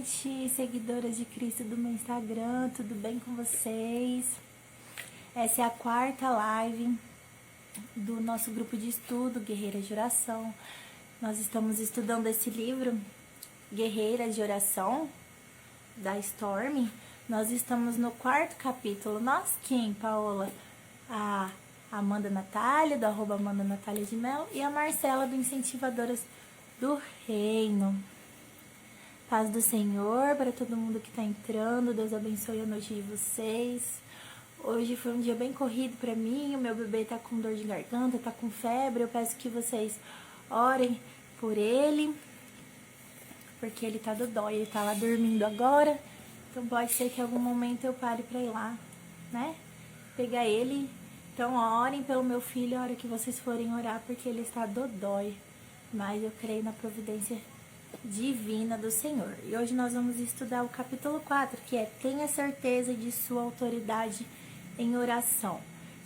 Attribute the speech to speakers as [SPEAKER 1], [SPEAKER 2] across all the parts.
[SPEAKER 1] noite, seguidoras de Cristo do meu Instagram, tudo bem com vocês? Essa é a quarta live do nosso grupo de estudo, Guerreiras de Oração. Nós estamos estudando esse livro, Guerreiras de Oração, da Storm. Nós estamos no quarto capítulo. Nós quem, Paola? A Amanda Natália, do @Amanda Natália de Mel, e a Marcela, do Incentivadoras do Reino. Paz do Senhor para todo mundo que está entrando. Deus abençoe a noite de vocês. Hoje foi um dia bem corrido para mim. O meu bebê tá com dor de garganta, tá com febre. Eu peço que vocês orem por ele, porque ele tá dodói. Ele tá lá dormindo agora. Então pode ser que em algum momento eu pare para ir lá, né? Pegar ele. Então orem pelo meu filho a hora que vocês forem orar, porque ele está dodói. Mas eu creio na providência divina do Senhor. E hoje nós vamos estudar o capítulo 4, que é: tenha certeza de sua autoridade em oração.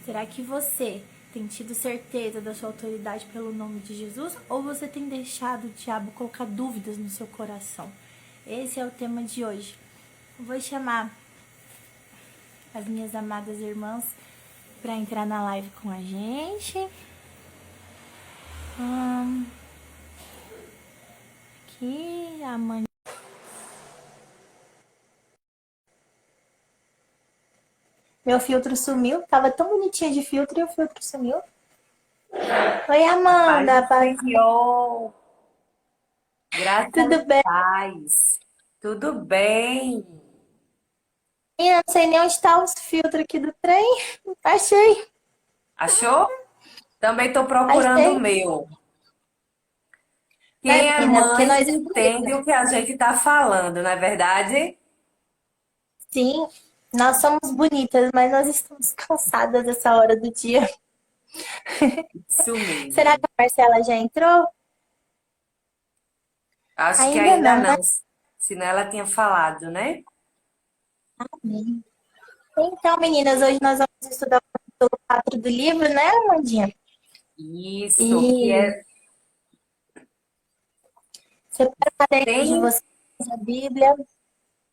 [SPEAKER 1] Será que você tem tido certeza da sua autoridade pelo nome de Jesus, ou você tem deixado o diabo colocar dúvidas no seu coração? Esse é o tema de hoje. Eu vou chamar as minhas amadas irmãs para entrar na live com a gente. Aqui, a mãe. Meu filtro sumiu. Tava tão bonitinha de filtro e o filtro sumiu. Oi, Amanda.
[SPEAKER 2] Paz do Senhor, graças
[SPEAKER 1] Tudo bem?
[SPEAKER 2] a paz. Tudo bem?
[SPEAKER 1] Eu não sei nem onde tá os filtros aqui do trem. Achei,
[SPEAKER 2] Achou? Também estou procurando o
[SPEAKER 1] achei.
[SPEAKER 2] meu.
[SPEAKER 1] Né,
[SPEAKER 2] Quem é
[SPEAKER 1] menina? Porque
[SPEAKER 2] mãe
[SPEAKER 1] nós é
[SPEAKER 2] entende
[SPEAKER 1] bonita.
[SPEAKER 2] o que a gente está falando, não é verdade?
[SPEAKER 1] Sim, nós somos bonitas, mas nós estamos cansadas dessa hora do dia.
[SPEAKER 2] Isso
[SPEAKER 1] Será
[SPEAKER 2] mesmo.
[SPEAKER 1] que a Marcela já entrou?
[SPEAKER 2] Acho que
[SPEAKER 1] Ainda
[SPEAKER 2] ainda
[SPEAKER 1] não, né?
[SPEAKER 2] não, senão ela tinha falado, né?
[SPEAKER 1] Então, meninas, hoje nós vamos estudar o capítulo 4 do livro, né, Amandinha?
[SPEAKER 2] Isso, que
[SPEAKER 1] E
[SPEAKER 2] é
[SPEAKER 1] separa o caderno de
[SPEAKER 2] tem
[SPEAKER 1] vocês, a Bíblia.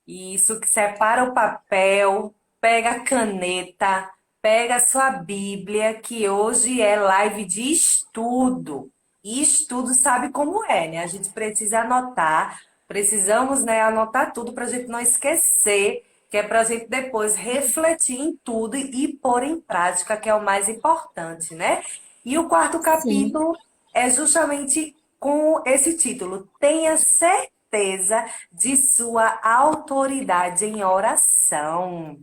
[SPEAKER 2] isso que separa o papel, pega a caneta, pega a sua Bíblia, que hoje é live de estudo. E estudo sabe como é, né? A gente precisa anotar, precisamos, né, anotar tudo para a gente não esquecer, que é para a gente depois refletir em tudo e pôr em prática, que é o mais importante, né? E o quarto
[SPEAKER 1] Sim.
[SPEAKER 2] capítulo é justamente com esse título: Tenha certeza de sua autoridade em oração.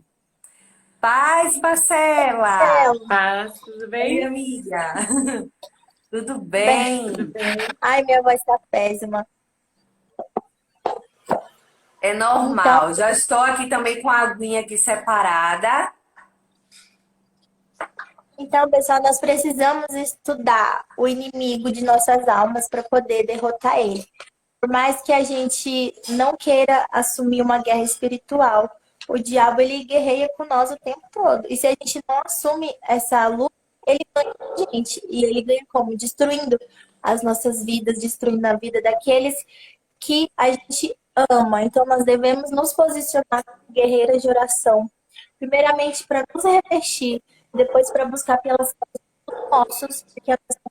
[SPEAKER 2] Paz, Marcela!
[SPEAKER 3] Paz, tudo
[SPEAKER 2] Oi,
[SPEAKER 3] bem?
[SPEAKER 2] amiga. Tudo
[SPEAKER 1] Bem,
[SPEAKER 3] Tudo
[SPEAKER 2] bem?
[SPEAKER 3] bem.
[SPEAKER 1] ai, minha voz tá péssima.
[SPEAKER 2] É
[SPEAKER 1] Então,
[SPEAKER 2] normal. Já estou aqui também com a aguinha aqui separada.
[SPEAKER 1] pessoal, nós precisamos estudar o inimigo de nossas almas para poder derrotar ele. Por mais que a gente não queira assumir uma guerra espiritual, o diabo ele guerreia com nós o tempo todo. E se a gente não assume essa luta, ele ganha com a gente. E ele ganha como? Destruindo as nossas vidas, destruindo a vida daqueles que a gente ama. Então, nós devemos nos posicionar como guerreiras de oração. Primeiramente, para nos revestir, depois para buscar pelas causas nossos, porque a missão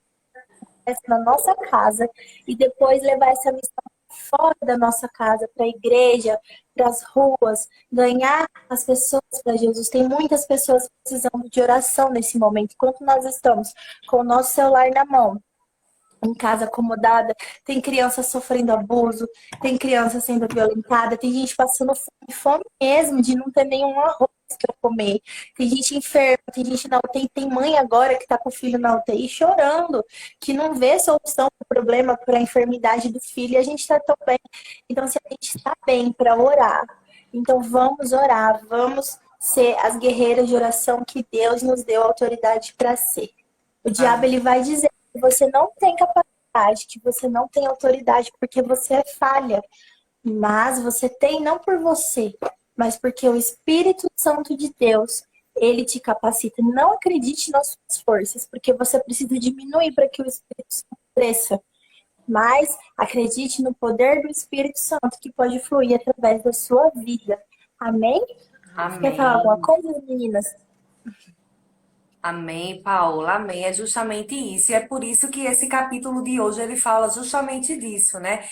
[SPEAKER 1] acontece na nossa casa, e depois levar essa missão fora da nossa casa, para a igreja, para as ruas, ganhar as pessoas para Jesus. Tem muitas pessoas precisando de oração nesse momento. Enquanto nós estamos com o nosso celular na mão, em casa acomodada, tem criança sofrendo abuso, tem criança sendo violentada, tem gente passando fome, fome mesmo, de não ter nenhum arroz para comer, tem gente enferma, tem gente na UTI, tem mãe agora que está com o filho na UTI chorando, que não vê solução para o problema, para a enfermidade do filho, e a gente está tão bem. Então, se a gente está bem para orar, então vamos orar, vamos ser as guerreiras de oração que Deus nos deu autoridade para ser. O diabo
[SPEAKER 2] Amém.
[SPEAKER 1] ele vai dizer que você não tem capacidade, que você não tem autoridade porque você é falha. Mas você tem não por você, mas porque o Espírito Santo de Deus, ele te capacita. Não acredite nas suas forças, porque você precisa diminuir para que o Espírito Santo cresça. mas acredite no poder do Espírito Santo que pode fluir através da sua vida. Amém? Quer falar alguma
[SPEAKER 2] Amém.
[SPEAKER 1] coisa, meninas?
[SPEAKER 2] Amém, Paola, amém. É justamente isso. E é por isso que esse capítulo de hoje ele fala justamente disso, né?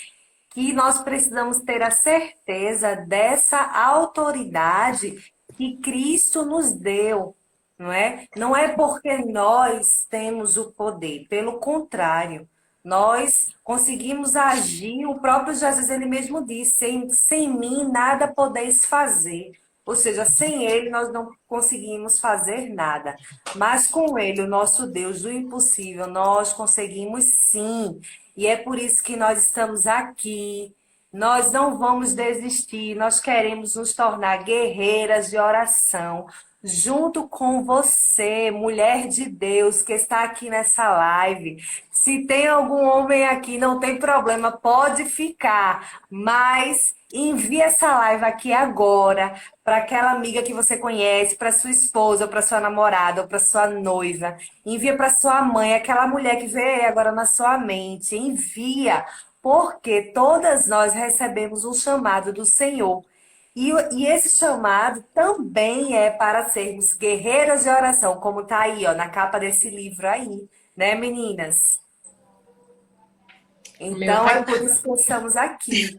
[SPEAKER 2] Que nós precisamos ter a certeza dessa autoridade que Cristo nos deu, não é? Não é porque nós temos o poder, pelo contrário, nós conseguimos agir, o próprio Jesus ele mesmo disse, sem mim nada podeis fazer. Ou seja, sem ele nós não conseguimos fazer nada. Mas com ele, o nosso Deus do impossível, nós conseguimos sim. E é por isso que nós estamos aqui. Nós não vamos desistir. Nós queremos nos tornar guerreiras de oração, junto com você, mulher de Deus, que está aqui nessa live. Se tem algum homem aqui, não tem problema, pode ficar. Mas envie essa live aqui agora para aquela amiga que você conhece, para sua esposa, para sua namorada, ou para sua noiva. Envia para sua mãe, aquela mulher que vê agora na sua mente. Envia, porque todas nós recebemos um chamado do Senhor. E esse chamado também é para sermos guerreiras de oração, como está aí, ó, na capa desse livro aí, né, meninas?
[SPEAKER 3] Meu
[SPEAKER 2] Então é
[SPEAKER 3] pai.
[SPEAKER 2] por isso que estamos aqui.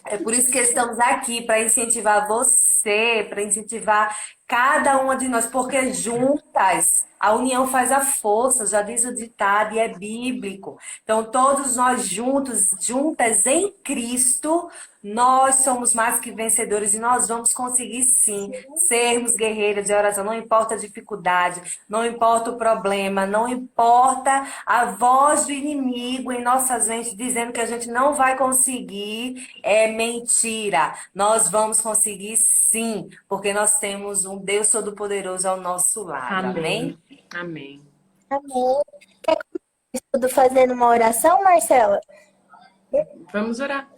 [SPEAKER 2] É por isso que estamos aqui, para incentivar você, para incentivar cada uma de nós, porque juntas a união faz a força, já diz o ditado e é bíblico. Então, todos nós juntos, juntas em Cristo, nós somos mais que vencedores e nós vamos conseguir sim sermos guerreiras de oração. Não importa a dificuldade, não importa o problema, não importa a voz do inimigo em nossas mentes dizendo que a gente não vai conseguir, é mentira. Nós vamos conseguir sim, porque nós temos um Deus Todo-Poderoso ao nosso lado. Amém?
[SPEAKER 3] Amém.
[SPEAKER 1] Amém. Quer começar tudo fazendo uma oração, Marcela?
[SPEAKER 3] Vamos orar.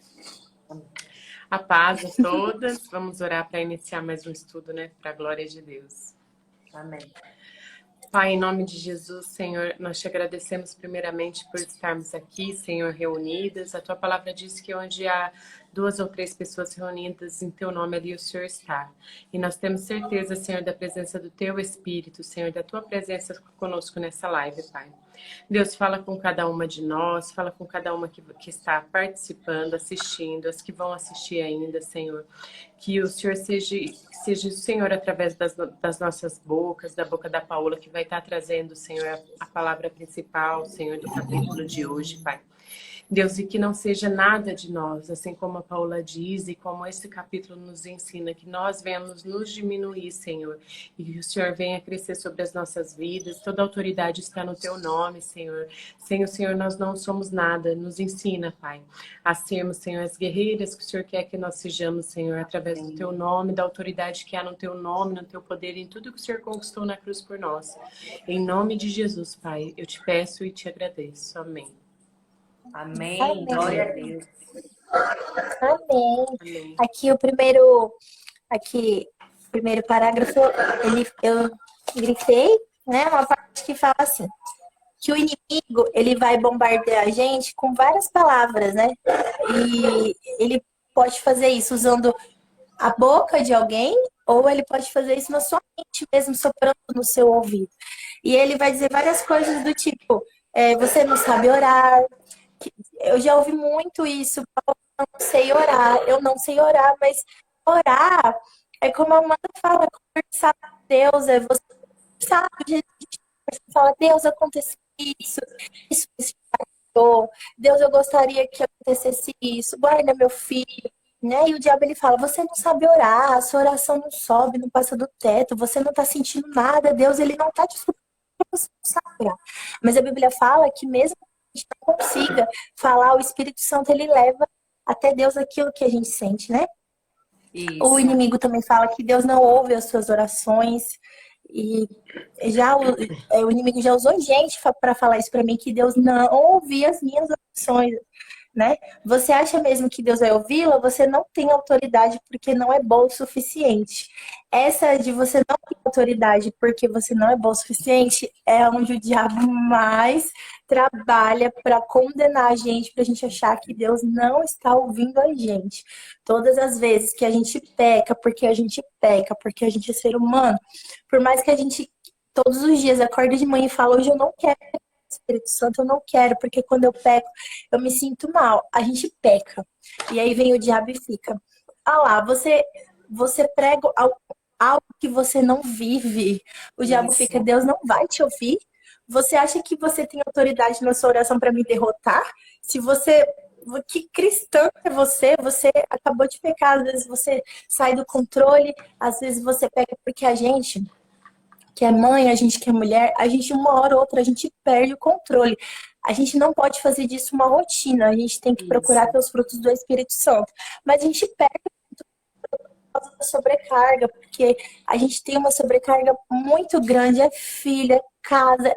[SPEAKER 3] A paz a todas. Vamos orar para iniciar mais um estudo, né? Para a glória de Deus.
[SPEAKER 2] Amém.
[SPEAKER 3] Pai, em nome de Jesus, Senhor, nós te agradecemos primeiramente por estarmos aqui, Senhor, reunidas. A tua palavra diz que onde há 2 ou 3 pessoas reunidas em teu nome, ali o Senhor está. E nós temos certeza, Senhor, da presença do teu Espírito, Senhor, da tua presença conosco nessa live, Pai. Deus, fala com cada uma de nós, fala com cada uma que está participando, assistindo, as que vão assistir ainda, Senhor. Que o Senhor seja o Senhor através das nossas bocas, da boca da Paola, que vai estar trazendo, Senhor, a palavra principal, Senhor, do capítulo de hoje, Pai. Deus, e que não seja nada de nós, assim como a Paula diz e como esse capítulo nos ensina, que nós venhamos nos diminuir, Senhor, e que o Senhor venha crescer sobre as nossas vidas. Toda autoridade está no teu nome, Senhor. Sem o Senhor nós não somos nada. Nos ensina, Pai, a sermos, Senhor, as guerreiras que o Senhor quer que nós sejamos, Senhor, através do teu nome, da autoridade que há no teu nome, no teu poder, em tudo que o Senhor conquistou na cruz por nós. Em nome de Jesus, Pai, eu te peço e te agradeço. Amém.
[SPEAKER 2] Amém.
[SPEAKER 1] Amém.
[SPEAKER 2] Glória a Deus.
[SPEAKER 1] Amém.
[SPEAKER 3] Amém.
[SPEAKER 1] Aqui o primeiro parágrafo, eu grifei, né? Uma parte que fala assim, que o inimigo, ele vai bombardear a gente com várias palavras, né? E ele pode fazer isso usando a boca de alguém, ou ele pode fazer isso na sua mente mesmo, soprando no seu ouvido. E ele vai dizer várias coisas do tipo, você não sabe orar. Eu já ouvi muito isso, eu não sei orar, mas orar é como a Amanda fala, conversar com Deus, é você conversar com Jesus, você fala, Deus, aconteceu isso impactou, Deus, eu gostaria que acontecesse isso, guarda meu filho, né? E o diabo, ele fala, você não sabe orar, a sua oração não sobe, não passa do teto, você não tá sentindo nada, Deus, ele não tá te escutando, você não sabe orar. Mas a Bíblia fala que mesmo que a gente não consiga falar, o Espírito Santo, ele leva até Deus aquilo que a gente sente, né? O
[SPEAKER 2] Isso.
[SPEAKER 1] inimigo também fala que Deus não ouve as suas orações. E já o inimigo já usou gente para falar isso para mim, que Deus não ouve as minhas orações. né? Você acha mesmo que Deus vai ouvi-la? Você não tem autoridade porque não é bom o suficiente. Essa de você não ter autoridade porque você não é bom o suficiente é onde o diabo mais trabalha para condenar a gente, para a gente achar que Deus não está ouvindo a gente. Todas as vezes que a gente peca, porque a gente é ser humano, por mais que a gente todos os dias acorda de manhã e fala, hoje eu não quero Espírito Santo, eu não quero, porque quando eu peco, eu me sinto mal. A gente peca. E aí vem o diabo e fica, ah lá, você prega algo que você não vive. O diabo fica,
[SPEAKER 2] Isso.
[SPEAKER 1] Deus não vai te ouvir. Você acha que você tem autoridade na sua oração para me derrotar? Se você que cristã é você? Você acabou de pecar, às vezes você sai do controle, às vezes você peca porque a gente que é mãe, a gente que é mulher, a gente uma hora ou outra a gente perde o controle. A gente não pode fazer disso uma rotina, a gente tem que procurar
[SPEAKER 2] Isso.
[SPEAKER 1] ter os frutos do Espírito Santo. Mas a gente perde por causa da sobrecarga, porque a gente tem uma sobrecarga muito grande, é filha, é casa,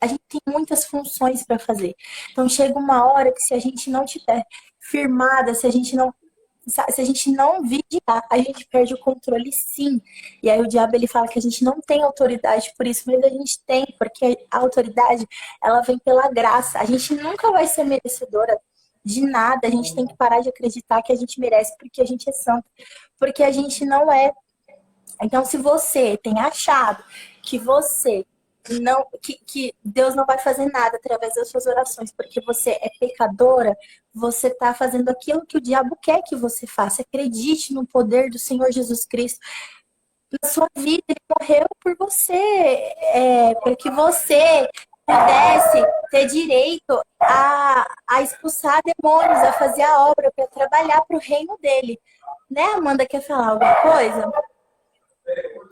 [SPEAKER 1] a gente tem muitas funções para fazer. Então chega uma hora que se a gente não tiver firmada, se a gente não vigiar, a gente perde o controle sim. E aí o diabo ele fala que a gente não tem autoridade por isso, mas a gente tem, porque a autoridade ela vem pela graça. A gente nunca vai ser merecedora de nada. A gente tem que parar de acreditar que a gente merece porque a gente é santo, porque a gente não é. Então, se você tem achado que você não, que Deus não vai fazer nada através das suas orações, porque você é pecadora, você está fazendo aquilo que o diabo quer que você faça. Acredite no poder do Senhor Jesus Cristo na sua vida. Ele morreu por você, para que você pudesse ter direito a expulsar demônios, a fazer a obra, para trabalhar para o reino dele. Né, Amanda, quer falar alguma coisa?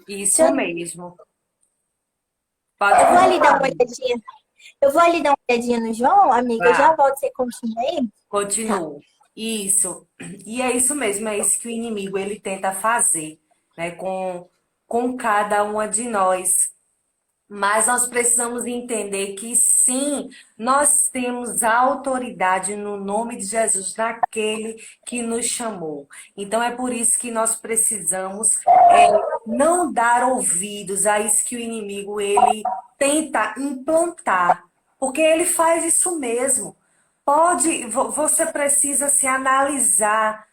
[SPEAKER 2] Isso mesmo.
[SPEAKER 1] Eu
[SPEAKER 2] Pode
[SPEAKER 1] vou ali dar
[SPEAKER 2] continuar,
[SPEAKER 1] uma
[SPEAKER 2] amiga.
[SPEAKER 1] olhadinha. Eu vou ali dar uma olhadinha no João, amiga. Eu já
[SPEAKER 2] Vá,
[SPEAKER 1] volto, você continua aí? Tá.
[SPEAKER 2] continuo. Isso. E é isso mesmo, é isso que o inimigo ele tenta fazer, né, com cada uma de nós. Mas nós precisamos entender que sim, nós temos autoridade no nome de Jesus, daquele que nos chamou. Então é por isso que nós precisamos não dar ouvidos a isso que o inimigo ele tenta implantar, porque ele faz isso mesmo. Você precisa se analisar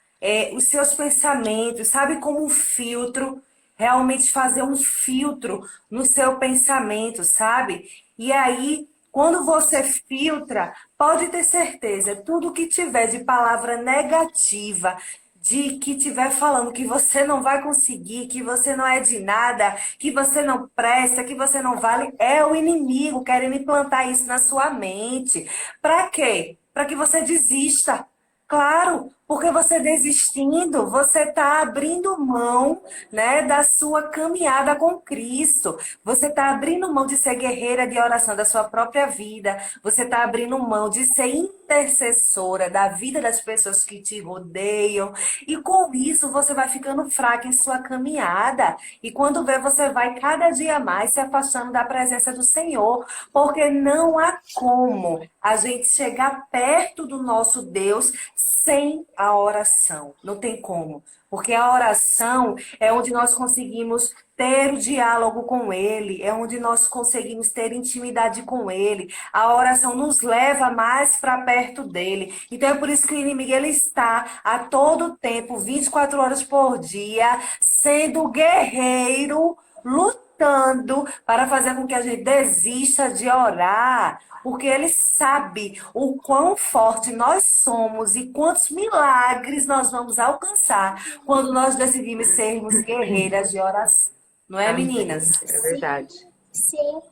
[SPEAKER 2] os seus pensamentos, sabe, como um filtro, realmente fazer um filtro no seu pensamento, sabe? E aí, quando você filtra, pode ter certeza, tudo que tiver de palavra negativa, de que tiver falando que você não vai conseguir, que você não é de nada, que você não presta, que você não vale, é o inimigo querendo implantar isso na sua mente. Para quê? Para que você desista. Claro, porque você desistindo, você está abrindo mão, né, da sua caminhada com Cristo. Você está abrindo mão de ser guerreira de oração da sua própria vida. Você está abrindo mão de ser intercessora da vida das pessoas que te rodeiam. E com isso você vai ficando fraca em sua caminhada. E quando vê, você vai cada dia mais se afastando da presença do Senhor. Porque não há como a gente chegar perto do nosso Deus sem a oração. Não tem como. Porque a oração é onde nós conseguimos ter o diálogo com Ele, é onde nós conseguimos ter intimidade com Ele. A oração nos leva mais para perto dele. Então é por isso que o inimigo ele está a todo tempo, 24 horas por dia, sendo guerreiro, lutando para fazer com que a gente desista de orar. Porque ele sabe o quão forte nós somos e quantos milagres nós vamos alcançar quando nós decidimos sermos guerreiras de oração. Não é,
[SPEAKER 3] Amém.
[SPEAKER 2] meninas?
[SPEAKER 3] É
[SPEAKER 1] Sim,
[SPEAKER 3] verdade.
[SPEAKER 1] sim.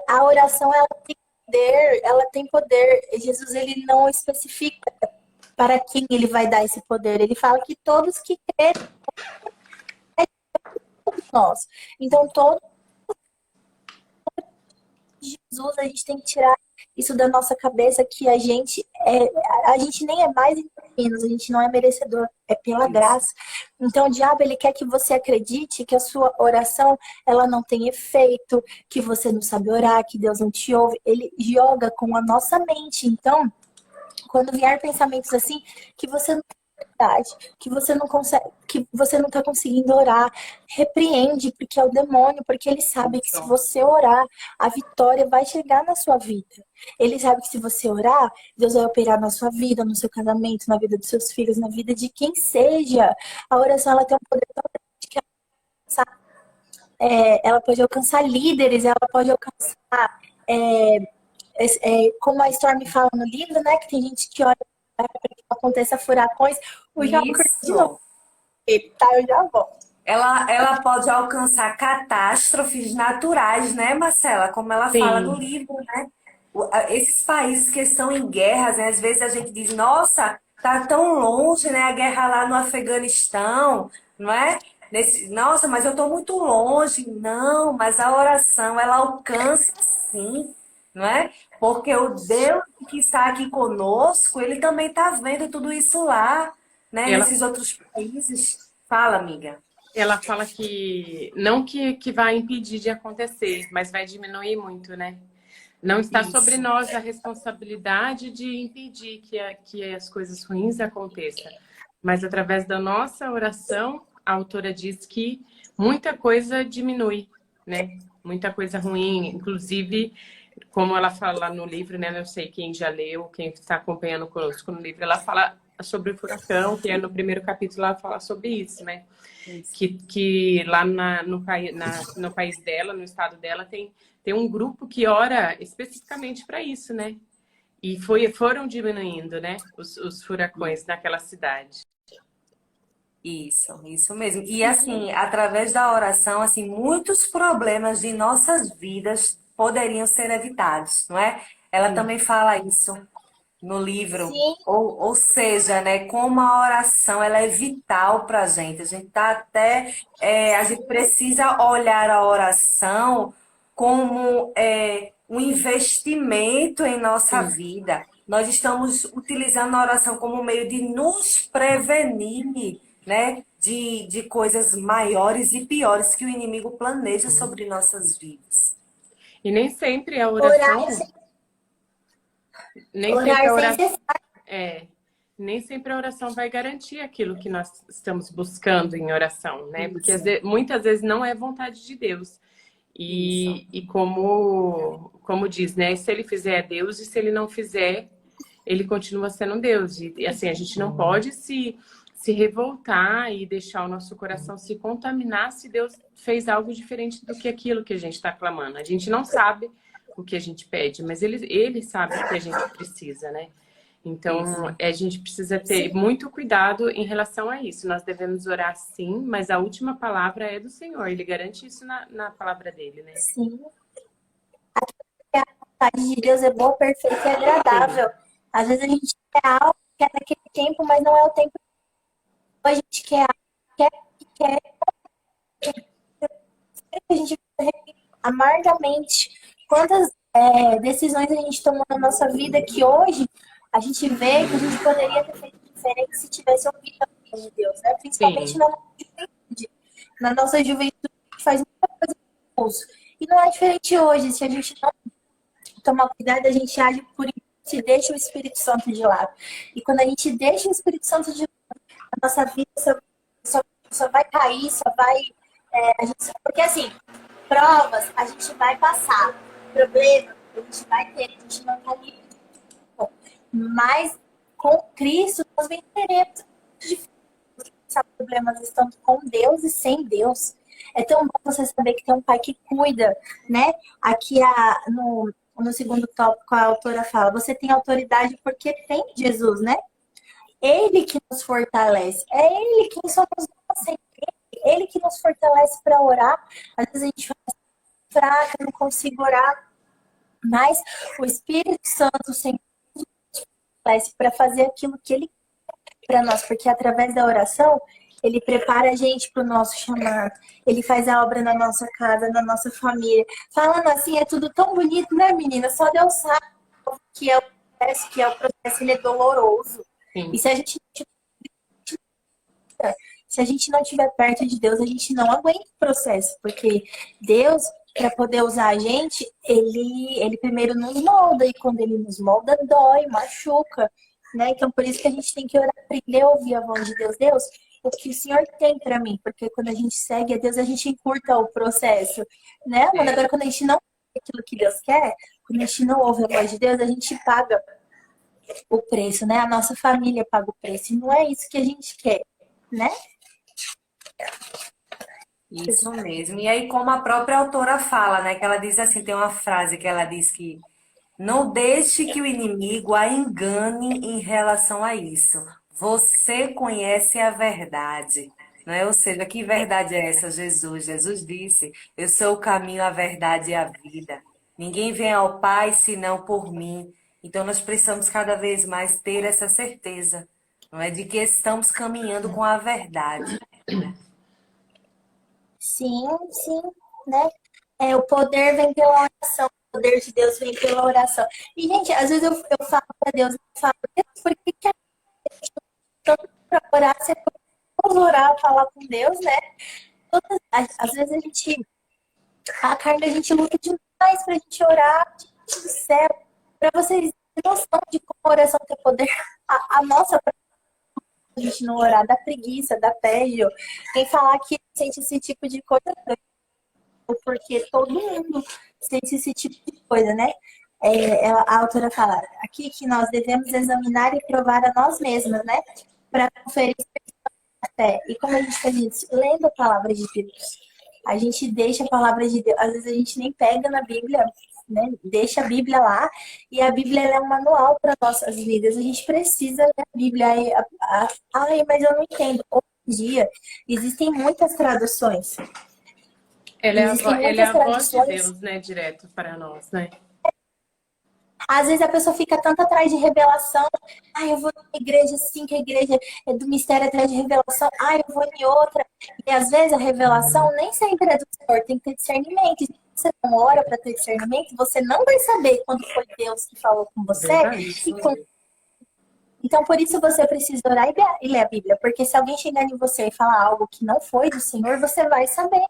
[SPEAKER 1] A oração ela tem poder, ela tem poder. Jesus ele não especifica para quem ele vai dar esse poder. Ele fala que todos que crerem, todos nós. Então, todo Jesus, a gente tem que tirar isso da nossa cabeça que a gente nem é mais nem menos, a gente não é merecedor, é pela
[SPEAKER 2] Isso.
[SPEAKER 1] graça. Então o diabo ele quer que você acredite que a sua oração ela não tem efeito, que você não sabe orar, que Deus não te ouve. Ele joga com a nossa mente. Então Quando vier pensamentos assim, que você não tem verdade, que você não consegue, que você não tá conseguindo orar, repreende, porque é o demônio, porque ele sabe que se
[SPEAKER 2] Isso.
[SPEAKER 1] você orar, a vitória vai chegar na sua vida. Ele sabe que se você orar, Deus vai operar na sua vida, no seu casamento, na vida dos seus filhos, na vida de quem seja. A oração, ela tem um poder tão grande que ela pode alcançar líderes, ela pode alcançar, como a Storm fala no livro, né? Que tem gente que ora para que aconteça furacões. O João de novo,
[SPEAKER 2] Isso.
[SPEAKER 1] tá? Eu já volto.
[SPEAKER 2] Ela pode alcançar catástrofes naturais, né, Marcela? Como ela fala no
[SPEAKER 3] Sim,
[SPEAKER 2] livro, né? Esses países que estão em guerras, né? Às vezes a gente diz, nossa, tá tão longe, né? A guerra lá no Afeganistão, não é? Nossa, mas eu tô muito longe. Não, mas a oração, ela alcança sim, não é? Porque o Deus que está aqui conosco, ele também está vendo tudo isso lá, né?
[SPEAKER 3] ela,
[SPEAKER 2] Nesses outros países. Fala, amiga.
[SPEAKER 3] ela fala que não que vai impedir de acontecer, mas vai diminuir muito, né? Não está sobre
[SPEAKER 2] Isso.
[SPEAKER 3] nós a responsabilidade de impedir que as coisas ruins aconteçam. Mas através da nossa oração, a autora diz que muita coisa diminui, né? Muita coisa ruim, inclusive, como ela fala no livro, né? Não sei quem já leu, quem está acompanhando conosco no livro, ela fala sobre o furacão, que é no primeiro capítulo ela fala sobre isso, né?
[SPEAKER 2] Isso.
[SPEAKER 3] Que lá no país dela, no estado dela, tem um grupo que ora especificamente para isso, né? E foram diminuindo, né? Os furacões naquela cidade.
[SPEAKER 2] Isso mesmo. E assim, através da oração, assim, muitos problemas de nossas vidas poderiam ser evitados, não é? Ela
[SPEAKER 3] Sim,
[SPEAKER 2] também fala isso no livro.
[SPEAKER 1] Sim,
[SPEAKER 2] Ou seja, né, como a oração ela é vital para a gente. A gente tá até, a gente precisa olhar a oração como um investimento em nossa
[SPEAKER 3] sim.
[SPEAKER 2] vida. Nós estamos utilizando a oração como meio de nos prevenir, né, de coisas maiores e piores que o inimigo planeja sobre nossas vidas.
[SPEAKER 3] E nem sempre a
[SPEAKER 1] orar,
[SPEAKER 3] oração, nem sempre
[SPEAKER 1] orar
[SPEAKER 3] a
[SPEAKER 1] sem
[SPEAKER 3] oração,
[SPEAKER 1] cessar.
[SPEAKER 3] é, nem sempre a oração vai garantir aquilo que nós estamos buscando em oração, né? Porque
[SPEAKER 2] Isso,
[SPEAKER 3] muitas vezes não é vontade de Deus.
[SPEAKER 2] isso.
[SPEAKER 3] E como diz, né? Se ele fizer é Deus e se ele não fizer, ele continua sendo Deus. E assim, a gente não pode se revoltar e deixar o nosso coração se contaminar se Deus fez algo diferente do que aquilo que a gente está clamando. A gente não sabe o que a gente pede, mas ele sabe o que a gente precisa, né?
[SPEAKER 2] Isso.
[SPEAKER 3] Então, a gente precisa ter
[SPEAKER 1] Sim,
[SPEAKER 3] muito cuidado em relação a isso. Nós devemos orar sim, mas a última palavra é do Senhor. Ele garante isso na palavra dele, né?
[SPEAKER 1] sim. A vontade de Deus é boa, perfeita e
[SPEAKER 3] Sim,
[SPEAKER 1] agradável. Às vezes a gente quer algo que é naquele tempo, mas não é o tempo. A gente quer algo quer a gente amargamente. Quantas decisões a gente tomou na nossa vida que hoje a gente vê que a gente poderia ter feito diferente se tivesse ouvido a voz de Deus, né? Principalmente
[SPEAKER 3] sim,
[SPEAKER 1] na nossa juventude. Na nossa juventude a gente faz muita coisa com uso. E não é diferente hoje. Se a gente não tomar cuidado, a gente age por impulso e deixa o Espírito Santo de lado. E quando a gente deixa o Espírito Santo de lado, a nossa vida só vai cair, só vai. Porque assim, provas a gente vai passar, problemas a gente vai ter, a gente não está livre. Mas com Cristo nós venceremos. Os problemas estão com Deus e sem Deus. É tão bom você saber que tem um pai que cuida, né? Aqui no segundo tópico a autora fala, você tem autoridade porque tem Jesus, né? Ele que nos fortalece. É Ele quem somos nós, sem Ele que nos fortalece para orar. Às vezes a gente faz fraca, não consigo orar, mas o Espírito Santo, o Senhor, nos fortalece para fazer aquilo que Ele quer para nós, porque através da oração Ele prepara a gente para o nosso chamado. Ele faz a obra na nossa casa, na nossa família. Falando assim, é tudo tão bonito, né, menina? Só Deus sabe que é o processo, ele é doloroso. E
[SPEAKER 3] sim.
[SPEAKER 1] se a gente não estiver perto de Deus, a gente não aguenta o processo, porque Deus, para poder usar a gente, ele primeiro nos molda, e quando ele nos molda, dói, machuca. né? Então, por isso que a gente tem que orar, aprender a ouvir a voz de Deus. Deus, o que o Senhor tem para mim? Porque quando a gente segue a Deus, a gente encurta o processo, né? Mas
[SPEAKER 3] É,
[SPEAKER 1] agora, quando a gente não faz aquilo que Deus quer, quando a gente não ouve a voz de Deus, a gente paga o preço, né? A nossa família paga o preço. E não é isso que a gente quer, né?
[SPEAKER 2] Isso mesmo. E aí, como a própria autora fala, né? Que ela diz assim, tem uma frase que ela diz que não deixe que o inimigo a engane em relação a isso. Você conhece a verdade, não é? Ou seja, que verdade é essa, Jesus? Jesus disse: Eu sou o caminho, a verdade e a vida. Ninguém vem ao Pai senão por mim. Então, nós precisamos cada vez mais ter essa certeza, não é? De que estamos caminhando com a verdade.
[SPEAKER 1] Sim, sim, né? O poder vem pela oração, o poder de Deus vem pela oração. E, gente, às vezes eu falo para Deus, eu falo, Deus, por que que a gente tanto para orar, se é pra orar, falar com Deus, né? Às vezes a carne a gente luta demais pra gente orar, gente do céu, para vocês terem noção de como a oração tem poder. A nossa, a gente não orar, dá preguiça, dá tédio. Quem falar que sente esse tipo de coisa, porque todo mundo sente esse tipo de coisa, né? A autora fala aqui que nós devemos examinar e provar a nós mesmas, né? Para conferir a fé. E como a gente faz isso? Lendo a palavra de Deus. A gente deixa a palavra de Deus. Às vezes a gente nem pega na Bíblia, né? Deixa a Bíblia lá. E a Bíblia é um manual para nossas vidas. A gente precisa ler a Bíblia. Ai, mas eu não entendo. Hoje em dia, existem muitas traduções. Existem
[SPEAKER 3] ele é
[SPEAKER 1] muitas
[SPEAKER 3] a voz de
[SPEAKER 1] traduções.
[SPEAKER 3] Deus, né? Direto para nós, né?
[SPEAKER 1] Às vezes a pessoa fica tanto atrás de revelação. Eu vou numa igreja assim, que a igreja é do mistério atrás de revelação. Eu vou em outra. E às vezes a revelação nem sempre é do Senhor, tem que ter discernimento. Se você não ora para ter discernimento, você não vai saber quando foi Deus que falou com você.
[SPEAKER 3] Verdade.
[SPEAKER 1] Então, por isso você precisa orar e ler a Bíblia. Porque se alguém chegar em você e falar algo que não foi do Senhor, você vai saber.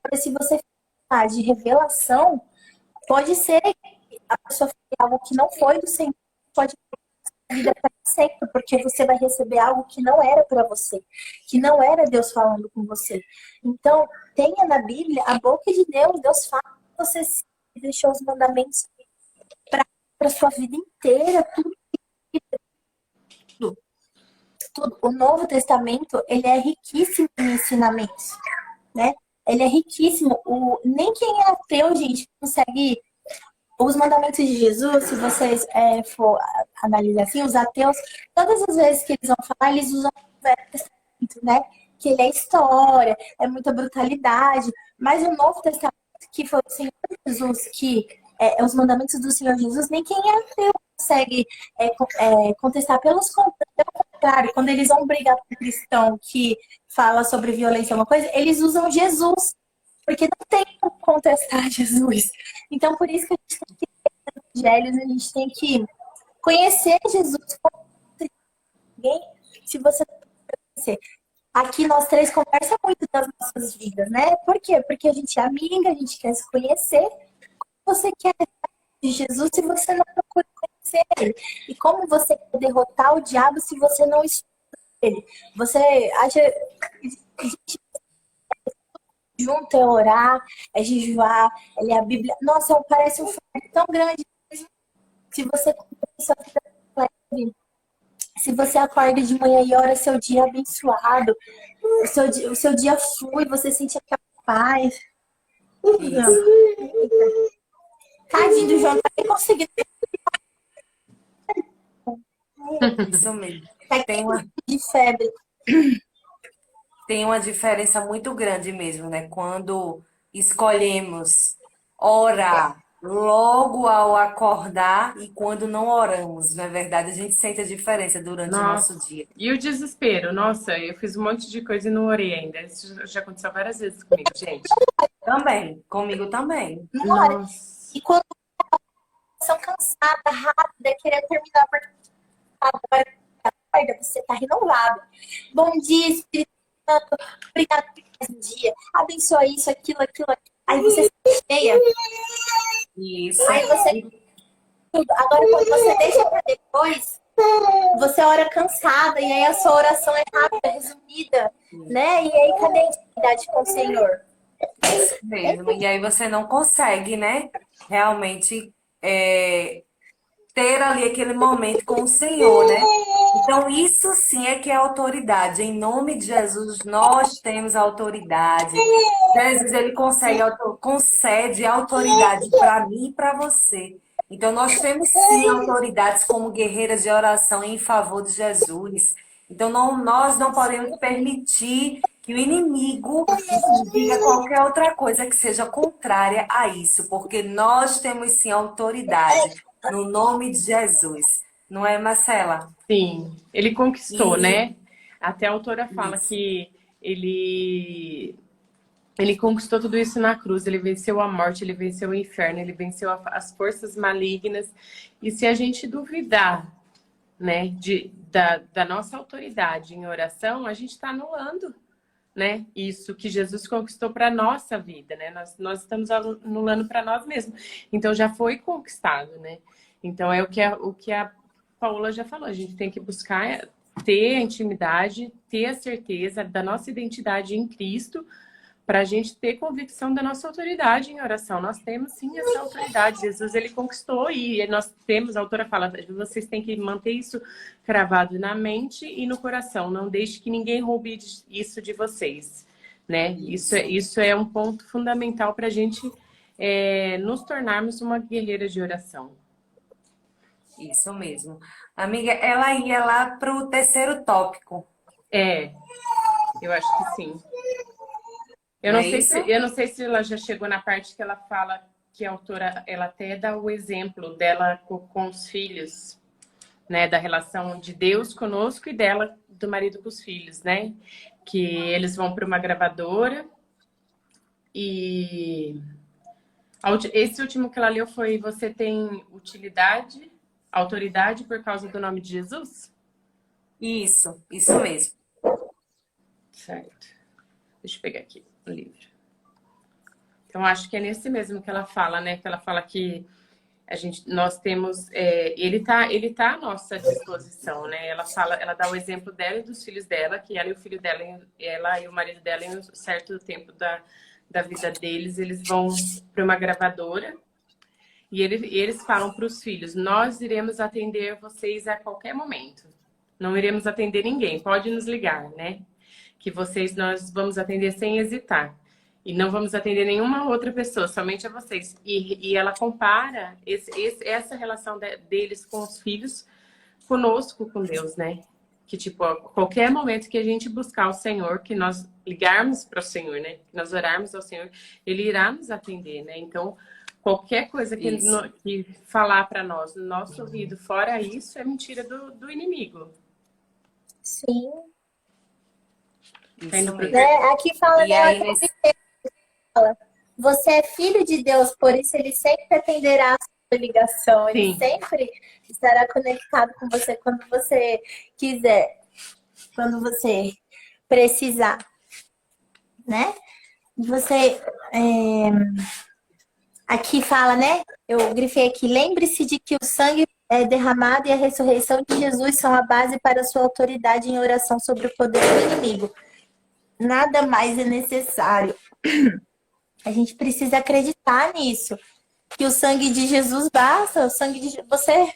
[SPEAKER 1] Agora, se você falar de revelação, pode ser a pessoa fez algo que não foi do Senhor, pode ter a vida para sempre, porque você vai receber algo que não era para você, que não era Deus falando com você. Então, tenha na Bíblia a boca de Deus, Deus fala, você deixou os mandamentos para a sua vida inteira, tudo, tudo. O Novo Testamento, ele é riquíssimo em ensinamentos, né? Ele é riquíssimo. Nem quem é ateu, gente, consegue. Os mandamentos de Jesus, se vocês for analisar assim, os ateus, todas as vezes que eles vão falar, eles usam o Velho Testamento, né? Que ele é história, é muita brutalidade. Mas o Novo Testamento, que foi o Senhor Jesus, que os mandamentos do Senhor Jesus, nem quem é ateu consegue contestar. Pelo contrário, quando eles vão brigar com um cristão que fala sobre violência, uma coisa, eles usam Jesus. Porque não tem como contestar Jesus. Então, por isso que a gente tem que ler os evangelhos, a gente tem que conhecer Jesus. Se você não conhecer. Aqui nós três conversamos muito das nossas vidas, né? Por quê? Porque a gente é amiga, a gente quer se conhecer. Como você quer de Jesus se você não procura conhecer ele? E como você quer derrotar o diabo se você não estuda ele? Você acha... junto é orar, é jejuar, é ler a Bíblia. Nossa, parece um fardo tão grande. Se você se você acorda de manhã e ora, seu dia é abençoado, o seu dia flui, você sente aquela paz. Tadinho do João, tá nem conseguindo.
[SPEAKER 2] Isso mesmo.
[SPEAKER 1] Tá de febre.
[SPEAKER 2] Tem uma diferença muito grande mesmo, né? Quando escolhemos orar logo ao acordar e quando não oramos, não é verdade? A gente sente a diferença durante o nosso
[SPEAKER 3] Nossa.
[SPEAKER 2] dia.
[SPEAKER 3] E o desespero? Nossa, eu fiz um monte de coisa e não orei ainda. Isso já aconteceu várias vezes comigo, gente.
[SPEAKER 2] Também, comigo também.
[SPEAKER 1] Não ora.
[SPEAKER 3] Nossa.
[SPEAKER 1] E quando são cansada, rápida, querendo terminar porque acorda, você tá renovado. Bom dia, Espírito Santo. Obrigado por mais um dia. Abençoa isso, aquilo, aquilo, aquilo. Aí você se cheia.
[SPEAKER 2] Isso.
[SPEAKER 1] Aí você tudo. Agora, quando você deixa para depois, você ora cansada, e aí a sua oração é rápida, resumida, né? E aí, cadê a intimidade com o Senhor?
[SPEAKER 2] Isso mesmo. E aí você não consegue, né? Realmente ter ali aquele momento com o Senhor, né? Então, isso sim é que é autoridade. Em nome de Jesus, nós temos autoridade. Jesus, ele concede autoridade para mim e para você. Então, nós temos sim autoridades como guerreiras de oração em favor de Jesus. Então, nós não podemos permitir que o inimigo diga qualquer outra coisa que seja contrária a isso, porque nós temos sim autoridade no nome de Jesus. Não é, Marcela?
[SPEAKER 3] Sim, ele conquistou,
[SPEAKER 2] E
[SPEAKER 3] né? Até a autora fala
[SPEAKER 2] isso,
[SPEAKER 3] que ele ele conquistou tudo isso na cruz, ele venceu a morte, ele venceu o inferno, ele venceu as forças malignas. E se a gente duvidar, né, da nossa autoridade em oração, a gente está anulando, né, isso que Jesus conquistou para a nossa vida, né? Nós estamos anulando para nós mesmos. Então já foi conquistado, né? Então é o que a Paula já falou, a gente tem que buscar ter a intimidade, ter a certeza da nossa identidade em Cristo, para a gente ter convicção da nossa autoridade em oração. Nós temos sim essa autoridade. Jesus, ele conquistou e nós temos, a autora fala, vocês têm que manter isso cravado na mente e no coração. Não deixe que ninguém roube isso de vocês, né? Isso é um ponto fundamental para a gente nos tornarmos uma guerreira de oração.
[SPEAKER 2] isso mesmo. Amiga, ela ia lá para o terceiro tópico,
[SPEAKER 3] É, eu acho que sim.
[SPEAKER 2] não é isso?
[SPEAKER 3] Eu não sei se ela já chegou na parte que ela fala que a autora, ela até dá o exemplo dela com os filhos, né, da relação de Deus conosco e dela do marido com os filhos, né? Que eles vão para uma gravadora e esse último que ela leu foi: você tem utilidade, autoridade por causa do nome de Jesus?
[SPEAKER 2] Isso mesmo.
[SPEAKER 3] Certo. Deixa eu pegar aqui o livro. Então, acho que é nesse mesmo que ela fala, né? Que ela fala que nós temos, ele tá à nossa disposição, né? Ela fala, ela dá o exemplo dela e dos filhos dela, que ela e o filho dela, ela e o marido dela, em um certo tempo da vida deles, eles vão para uma gravadora e eles falam para os filhos: nós iremos atender vocês a qualquer momento. Não iremos atender ninguém, pode nos ligar, né? Que nós vamos atender sem hesitar. E não vamos atender nenhuma outra pessoa, somente a vocês. E ela compara essa relação deles com os filhos conosco, com Deus, né? Que, tipo, a qualquer momento que a gente buscar o Senhor, que nós ligarmos para o Senhor, né? Que nós orarmos ao Senhor, Ele irá nos atender, né? Então, qualquer coisa que falar para nós no nosso ouvido, fora isso, é mentira do inimigo.
[SPEAKER 1] Sim.
[SPEAKER 2] Isso mesmo.
[SPEAKER 1] Né? Aqui fala,
[SPEAKER 2] E
[SPEAKER 1] né?
[SPEAKER 2] aí, nesse...
[SPEAKER 1] Você é filho de Deus, por isso ele sempre atenderá a sua ligação. Ele
[SPEAKER 3] Sim.
[SPEAKER 1] sempre estará conectado com você quando você quiser, quando você precisar, né? Você aqui fala, né? Eu grifei aqui: lembre-se de que o sangue derramado e a ressurreição de Jesus são a base para a sua autoridade em oração sobre o poder do inimigo. Nada mais é necessário. A gente precisa acreditar nisso. Que o sangue de Jesus basta. O sangue de você.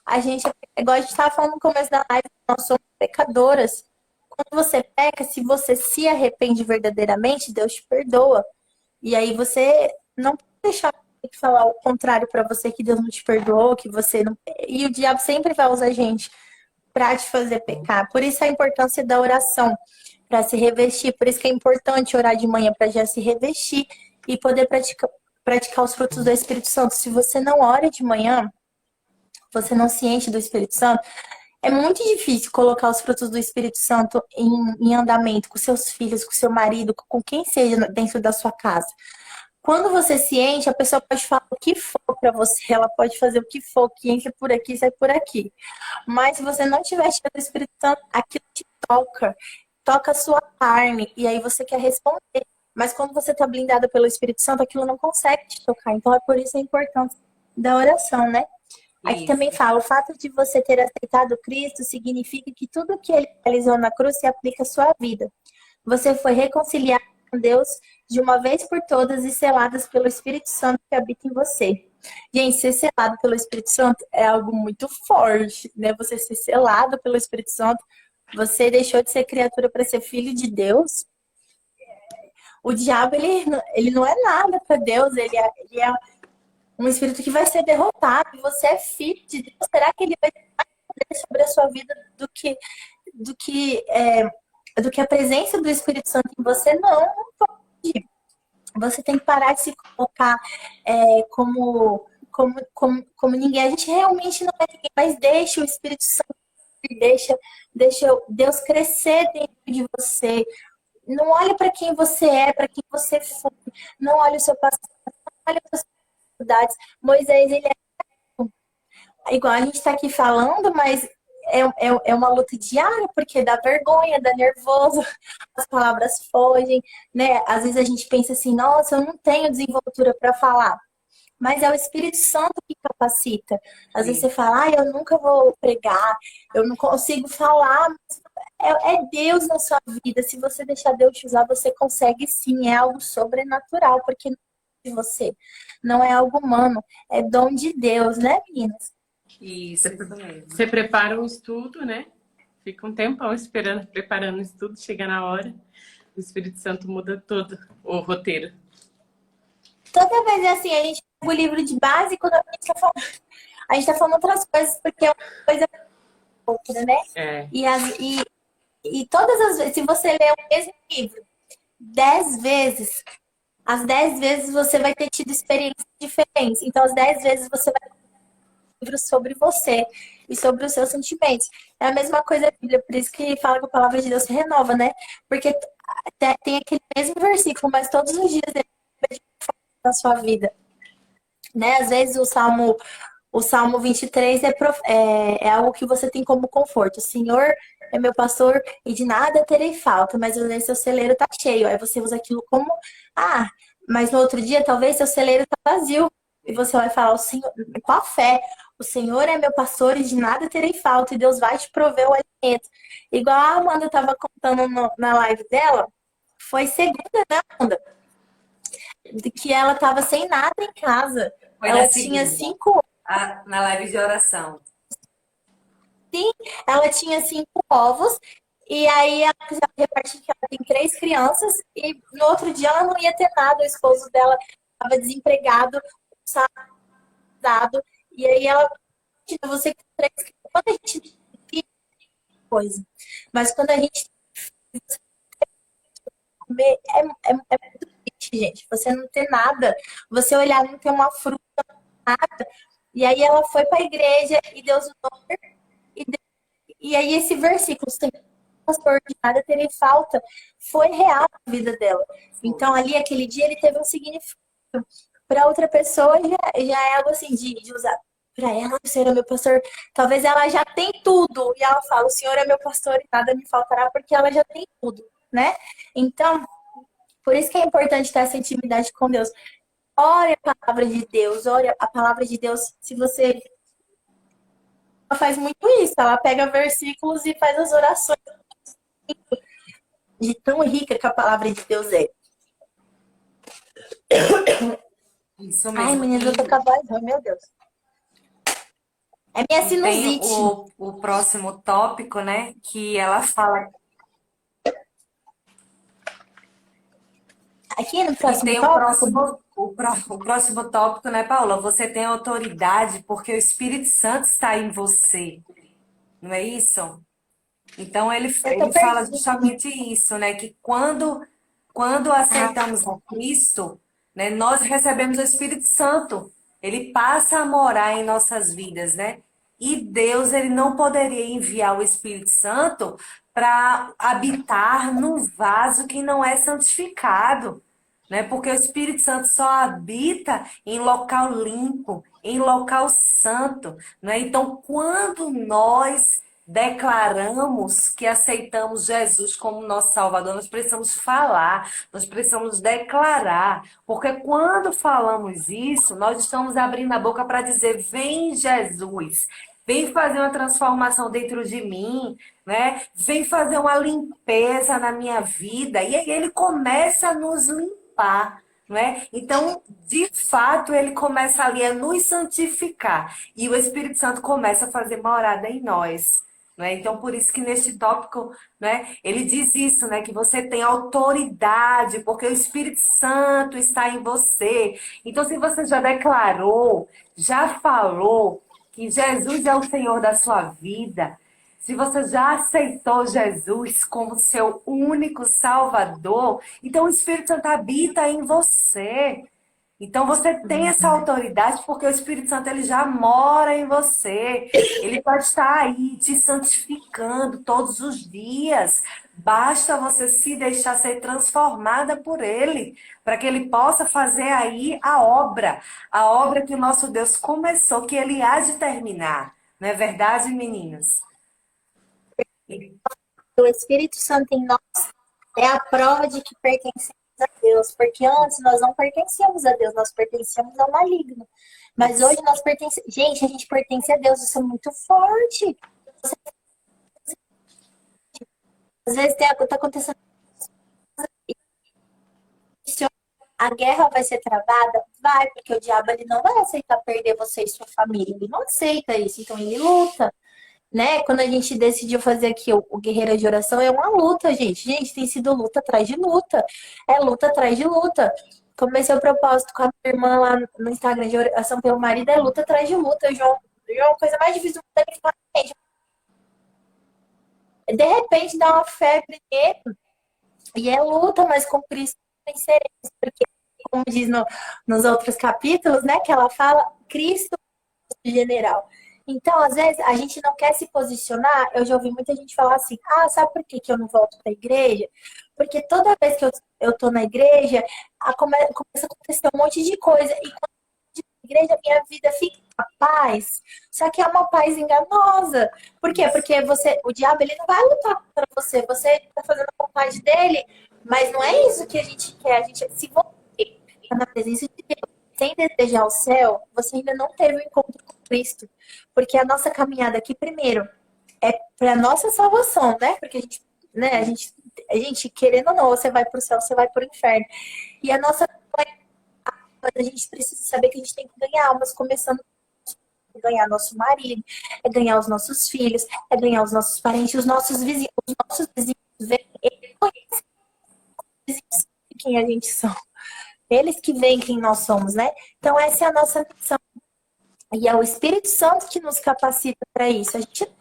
[SPEAKER 1] A gente, igual a gente estava falando no começo da live, nós somos pecadoras. Quando você peca, se você se arrepende verdadeiramente, Deus te perdoa. E aí você não pode deixar de falar o contrário para você, que Deus não te perdoou, que você não. E o diabo sempre vai usar a gente para te fazer pecar. Por isso a importância da oração, para se revestir. Por isso que é importante orar de manhã, para já se revestir e poder praticar os frutos do Espírito Santo. Se você não ora de manhã, você não se enche do Espírito Santo, é muito difícil colocar os frutos do Espírito Santo em andamento com seus filhos, com seu marido, com quem seja dentro da sua casa. Quando você se enche, a pessoa pode falar o que for para você, ela pode fazer o que for, que entra por aqui, sai por aqui. Mas se você não tiver cheio do Espírito Santo, aquilo te toca a sua carne, e aí você quer responder. Mas quando você está blindada pelo Espírito Santo, aquilo não consegue te tocar. Então é por isso a importância da oração, né? Aqui também
[SPEAKER 2] Isso.
[SPEAKER 1] fala, o fato de você ter aceitado Cristo significa que tudo que ele realizou na cruz se aplica à sua vida. Você foi reconciliado com Deus de uma vez por todas e seladas pelo Espírito Santo que habita em você. Gente, ser selado pelo Espírito Santo é algo muito forte, né? Você ser selado pelo Espírito Santo, você deixou de ser criatura para ser filho de Deus. O diabo, ele não é nada para Deus, ele é um espírito que vai ser derrotado. E você é filho de Deus. Será que ele vai ter mais poder sobre a sua vida do que, do que a presença do Espírito Santo em você? Não, não pode. Você tem que parar de se colocar como ninguém. A gente realmente não é ninguém, mas deixa o Espírito Santo, deixa Deus crescer dentro de você. Não olhe para quem você é, para quem você foi. Não olhe o seu passado, não olhe as suas dificuldades. Moisés, ele é igual a gente está aqui falando, mas é uma luta diária, porque dá vergonha, dá nervoso, as palavras fogem, né? Às vezes a gente pensa assim, nossa, eu não tenho desenvoltura para falar. Mas é o Espírito Santo que capacita. Às vezes você
[SPEAKER 2] Isso.
[SPEAKER 1] fala, eu nunca vou pregar, eu não consigo falar. É Deus na sua vida. Se você deixar Deus te usar, você consegue sim. É algo sobrenatural, porque não é de você. Não é algo humano. É dom de Deus, né, meninas?
[SPEAKER 2] Isso mesmo.
[SPEAKER 3] Você prepara um estudo, né? Fica um tempão esperando, preparando o estudo, chega na hora, o Espírito Santo muda todo o roteiro.
[SPEAKER 1] Toda vez é assim, a gente pega o livro de base e quando a gente tá falando outras coisas, porque é uma coisa outra, né?
[SPEAKER 3] É.
[SPEAKER 1] E todas as vezes, se você ler o mesmo livro 10 vezes, as 10 vezes você vai ter tido experiências diferentes. Então, as 10 vezes você vai ter um livro sobre você e sobre os seus sentimentos. É a mesma coisa a Bíblia, por isso que fala que a palavra de Deus se renova, né? Porque tem aquele mesmo versículo, mas todos os dias ele na sua vida, né? Às vezes o Salmo 23 é algo que você tem como conforto. O Senhor é meu pastor e de nada terei falta, mas às vezes seu celeiro tá cheio. Aí você usa aquilo como, mas no outro dia talvez seu celeiro tá vazio. E você vai falar, o Senhor, com a fé, o Senhor é meu pastor e de nada terei falta, e Deus vai te prover o alimento. Igual a Amanda estava contando na live dela, foi segunda, né, Amanda? De que ela estava sem nada em casa.
[SPEAKER 2] Foi na
[SPEAKER 1] Ela tinha
[SPEAKER 2] segunda,
[SPEAKER 1] 5
[SPEAKER 2] na live de oração.
[SPEAKER 1] Ela tinha 5 ovos, e aí ela repartiu que ela tem 3 crianças, e no outro dia ela não ia ter nada, o esposo dela estava desempregado, dado, e aí ela, você com 3 crianças, quando a gente tem coisa, mas quando a gente comer, é muito triste, gente, você não ter nada, você olhar, não ter uma fruta, nada, e aí ela foi para a igreja, e Deus usou, e aí esse versículo, pastor, de nada terei falta, foi real na vida dela. Então, ali, aquele dia, ele teve um significado. Para outra pessoa, já é algo assim, de usar. Para ela, o Senhor é meu pastor. Talvez ela já tem tudo. E ela fala, o Senhor é meu pastor e nada me faltará, porque ela já tem tudo, né? Então, por isso que é importante ter essa intimidade com Deus. Ore a palavra de Deus, ore a palavra de Deus. Se você ela faz muito isso, ela pega versículos e faz as orações de tão rica que a palavra de Deus é.
[SPEAKER 2] Isso
[SPEAKER 1] Ai,
[SPEAKER 2] mesmo.
[SPEAKER 1] meninas, eu tô com a voz ruim, meu Deus. É minha
[SPEAKER 2] E tem
[SPEAKER 1] sinusite.
[SPEAKER 2] o próximo tópico, né? Que ela fala.
[SPEAKER 1] Aqui no
[SPEAKER 2] E
[SPEAKER 1] próximo
[SPEAKER 2] tem
[SPEAKER 1] tópico,
[SPEAKER 2] o próximo tópico, né, Paula? Você tem autoridade porque o Espírito Santo está em você. Não é isso? Então
[SPEAKER 1] eu tô
[SPEAKER 2] ele fala
[SPEAKER 1] perdida.
[SPEAKER 2] justamente isso, né? Que quando
[SPEAKER 1] Ah,
[SPEAKER 2] aceitamos a Cristo, né, nós recebemos o Espírito Santo. Ele passa a morar em nossas vidas, né? E Deus, ele não poderia enviar o Espírito Santo para habitar num vaso que não é santificado, né? Porque o Espírito Santo só habita em local limpo, em local santo, né? Então, quando nós declaramos que aceitamos Jesus como nosso Salvador, nós precisamos falar, nós precisamos declarar, porque quando falamos isso, nós estamos abrindo a boca para dizer: vem Jesus, vem fazer uma transformação dentro de mim, né? Vem fazer uma limpeza na minha vida, e aí ele começa a nos limpar. Não é? Então, de fato, ele começa ali a nos santificar. E o Espírito Santo começa a fazer morada em nós. Né? Então, por isso que neste tópico, né, ele diz isso, né, que você tem autoridade, porque o Espírito Santo está em você. Então, se você já declarou, já falou que Jesus é o Senhor da sua vida, se você já aceitou Jesus como seu único Salvador, então o Espírito Santo habita em você. Então você tem essa autoridade porque o Espírito Santo ele já mora em você. Ele pode estar aí te santificando todos os dias. Basta você se deixar ser transformada por ele, para que ele possa fazer aí a obra que o nosso Deus começou, que ele há de terminar. Não é verdade, meninas?
[SPEAKER 1] O Espírito Santo em nós é a prova de que pertencemos a Deus, porque antes nós não pertencíamos a Deus, nós pertencíamos ao maligno. Mas hoje nós pertencemos. Gente, a gente pertence a Deus, isso é muito forte. Às vezes tá acontecendo. A guerra vai ser travada? Vai, porque o diabo ele não vai aceitar perder você e sua família. Ele não aceita isso, então ele luta. Né? Quando a gente decidiu fazer aqui o Guerreira de Oração, é uma luta, gente. Gente, tem sido luta atrás de luta. É luta atrás de luta. Comecei o propósito com a minha irmã lá no Instagram de Oração pelo Marido, é luta atrás de luta, João. João, a coisa mais difícil do mundo é que fala, gente, de repente dá uma febre e é luta, mas com Cristo venceremos. Porque, como diz nos outros capítulos, né, que ela fala, Cristo é o general. Então, às vezes, a gente não quer se posicionar. Eu já ouvi muita gente falar assim: ah, sabe por que eu não volto para a igreja? Porque toda vez que eu tô na igreja, começa a acontecer um monte de coisa. E quando eu tô na igreja, minha vida fica a paz. Só que é uma paz enganosa. Por quê? Porque o diabo, ele não vai lutar para você. Você está fazendo a vontade dele, mas não é isso que a gente quer. Se você está na presença de Deus, sem desejar o céu, você ainda não teve o encontro com Cristo. Porque a nossa caminhada aqui, primeiro, é para nossa salvação, né? Porque a gente, querendo ou não, você vai para o céu, você vai para o inferno. E a gente precisa saber que a gente tem que ganhar almas, começando a ganhar nosso marido, é ganhar os nossos filhos, é ganhar os nossos parentes, os nossos vizinhos. Os nossos vizinhos eles conhecem quem a gente são. Eles que veem quem nós somos, né? Então, essa é a nossa missão. E é o Espírito Santo que nos capacita para isso. A gente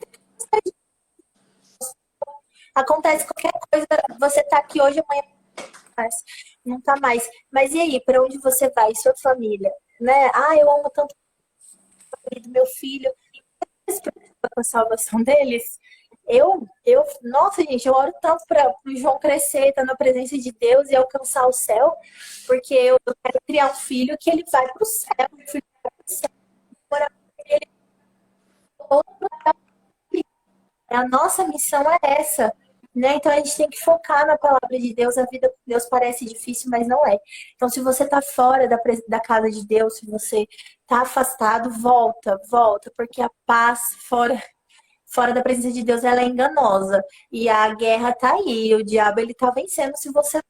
[SPEAKER 1] acontece qualquer coisa, você tá aqui hoje, amanhã não tá mais. Mas e aí, para onde você vai? Sua família, né? Ah, eu amo tanto do meu filho. Você se preocupa com a salvação deles? Nossa, gente, eu oro tanto para o João crescer, estar na presença de Deus e alcançar o céu, porque eu quero criar um filho que ele vai para o céu, um filho que vai para o céu. A nossa missão é essa, né? Então a gente tem que focar na palavra de Deus. A vida com Deus parece difícil, mas não é. Então, se você está fora da casa de Deus, se você está afastado, volta, porque a paz fora da presença de Deus, ela é enganosa. E a guerra tá aí, o diabo ele tá vencendo se você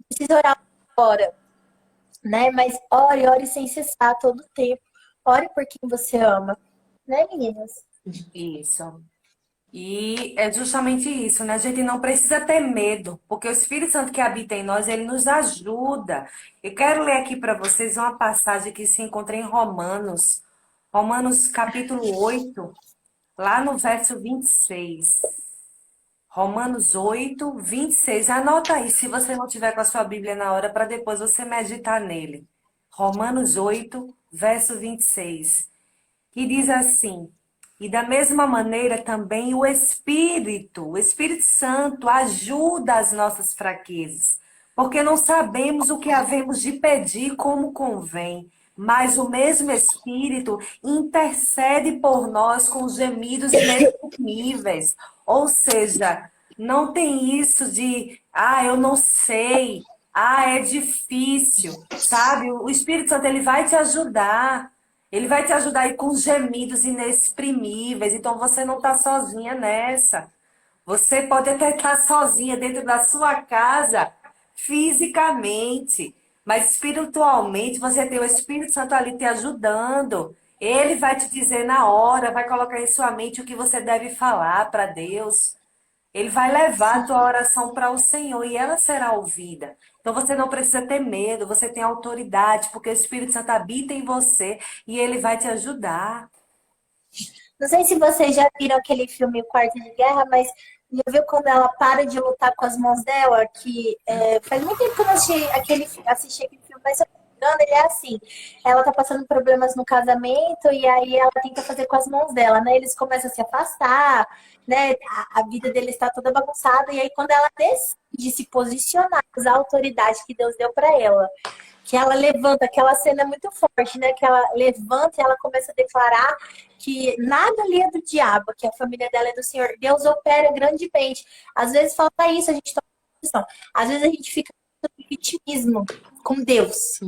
[SPEAKER 1] precisa orar agora, né? Mas ore sem cessar todo o tempo. Ore por quem você ama, né, meninas?
[SPEAKER 2] Isso. E é justamente isso, né? A gente não precisa ter medo, porque o Espírito Santo que habita em nós, ele nos ajuda. Eu quero ler aqui para vocês uma passagem que se encontra em Romanos, Romanos capítulo 8, lá no verso 26. Romanos 8, 26. Anota aí, se você não tiver com a sua Bíblia na hora, para depois você meditar nele. Romanos 8, verso 26. Que diz assim: e da mesma maneira também o Espírito Santo ajuda as nossas fraquezas, porque não sabemos o que havemos de pedir como convém, mas o mesmo Espírito intercede por nós com gemidos inexprimíveis. Ou seja, não tem isso de, eu não sei, é difícil, sabe? O Espírito Santo, ele vai te ajudar. Ele vai te ajudar aí com gemidos inexprimíveis. Então você não está sozinha nessa. Você pode até estar sozinha dentro da sua casa, fisicamente, mas espiritualmente você tem o Espírito Santo ali te ajudando. Ele vai te dizer na hora, vai colocar em sua mente o que você deve falar para Deus. Ele vai levar a tua oração para o Senhor e ela será ouvida. Então você não precisa ter medo, você tem autoridade, porque o Espírito Santo habita em você e ele vai te ajudar.
[SPEAKER 1] Não sei se vocês já viram aquele filme O Quarto de Guerra, mas já viu quando ela para de lutar com as mãos dela? Que faz muito tempo que eu não assisti aquele filme, mas se eu não me engano, ele é assim. Ela tá passando problemas no casamento e aí ela tenta fazer com as mãos dela, né? Eles começam a se afastar, né? A vida deles está toda bagunçada. E aí quando ela decide se posicionar, usar a autoridade que Deus deu para ela, que ela levanta, aquela cena é muito forte, né? Que ela levanta e ela começa a declarar que nada ali é do diabo, que a família dela é do Senhor. Deus opera grandemente. Às vezes falta isso, a gente toma posição. Às vezes a gente fica no vitimismo com Deus.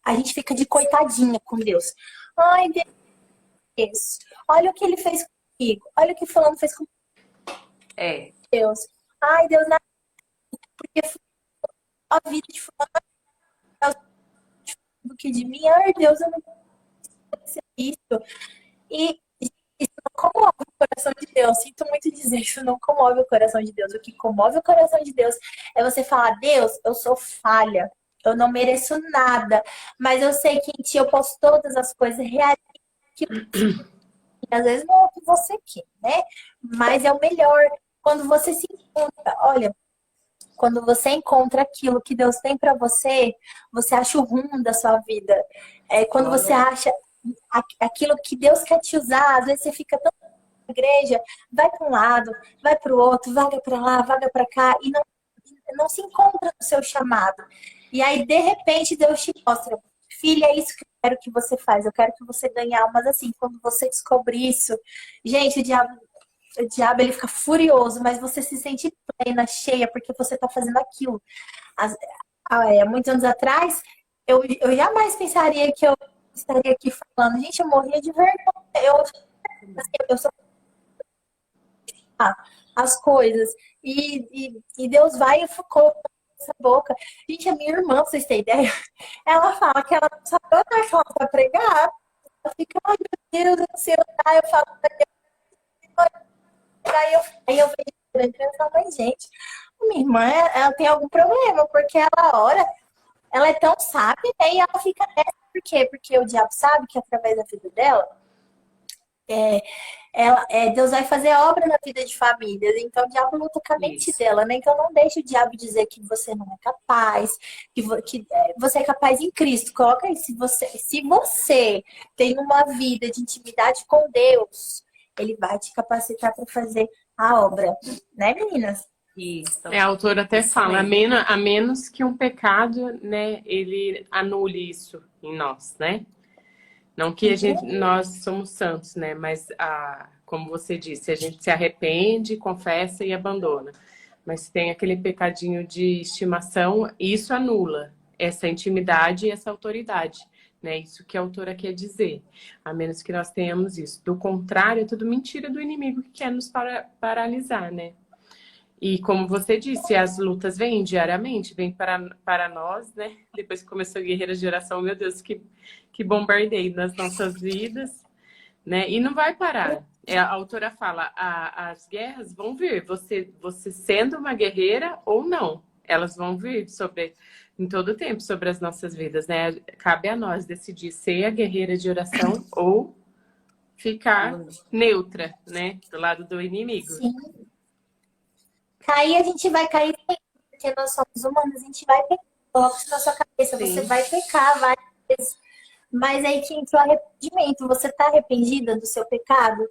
[SPEAKER 1] A gente fica de coitadinha com Deus. Ai, Deus, olha o que ele fez comigo. Olha o que fulano fez comigo. Deus. Ai, Deus, nada. Porque a vida de fulano do que de mim. Ai, Deus, eu não posso ser isso. E isso não comove o coração de Deus. Sinto muito dizer, isso não comove o coração de Deus. O que comove o coração de Deus é você falar: Deus, eu sou falha, eu não mereço nada, mas eu sei que em ti eu posso todas as coisas, realizar aquilo que às vezes não é o que você quer, né? Mas é o melhor. Quando você se encontra, olha, quando você encontra aquilo que Deus tem para você, você acha o rumo da sua vida. Quando você acha aquilo que Deus quer te usar, às vezes você fica tão na igreja, vai para um lado, vai para o outro, vaga para lá, vaga para cá, e não se encontra no seu chamado. E aí, de repente, Deus te mostra: filha, é isso que eu quero que você faz, eu quero que você ganhe almas assim. Quando você descobre isso, gente, o diabo ele fica furioso, mas você se sente plena, cheia, porque você está fazendo aquilo. Há muitos anos atrás, eu jamais pensaria que eu estaria aqui falando. Gente, eu morria de vergonha. Eu só as coisas. E Deus vai e colocou essa boca. Gente, a minha irmã, pra vocês terem ideia, ela fala que ela não sabe onde que ela vai pregar. Ela fica: ai, meu Deus, eu não sei onde. Eu falo pra Deus. Aí eu vejo e falo: mas, gente, minha irmã, ela tem algum problema, porque ela ora, ela é tão sábia, né? E ela fica nessa. Por quê? Porque o diabo sabe que através da vida dela, Deus vai fazer obra na vida de famílias. Então o diabo luta com a mente dela, né? Então não deixe o diabo dizer que você não é capaz, que você é capaz em Cristo. Coloca aí: se você tem uma vida de intimidade com Deus, ele vai te capacitar para fazer a obra, né, meninas?
[SPEAKER 2] Isso.
[SPEAKER 3] A autora até fala: a menos que um pecado, né, ele anule isso em nós, né? Não que nós somos santos, né? Mas, como você disse, a gente se arrepende, confessa e abandona. Mas se tem aquele pecadinho de estimação, isso anula essa intimidade e essa autoridade, né? Isso que a autora quer dizer. A menos que nós tenhamos isso. Do contrário, é tudo mentira do inimigo que quer nos paralisar, né? E como você disse, as lutas vêm diariamente, vêm para nós, né? Depois que começou a Guerreira de Oração, meu Deus, que bombardeio nas nossas vidas, né? E não vai parar. A autora fala: as guerras vão vir, você sendo uma guerreira ou não, elas vão vir em todo o tempo sobre as nossas vidas, né? Cabe a nós decidir ser a guerreira de oração ou ficar neutra, né? Do lado do inimigo.
[SPEAKER 1] Sim. Cair, a gente vai cair, porque nós somos humanos, a gente vai pecar. Coloca isso na sua cabeça: sim, você vai pecar várias vezes. Mas aí que entra o arrependimento. Você está arrependida do seu pecado?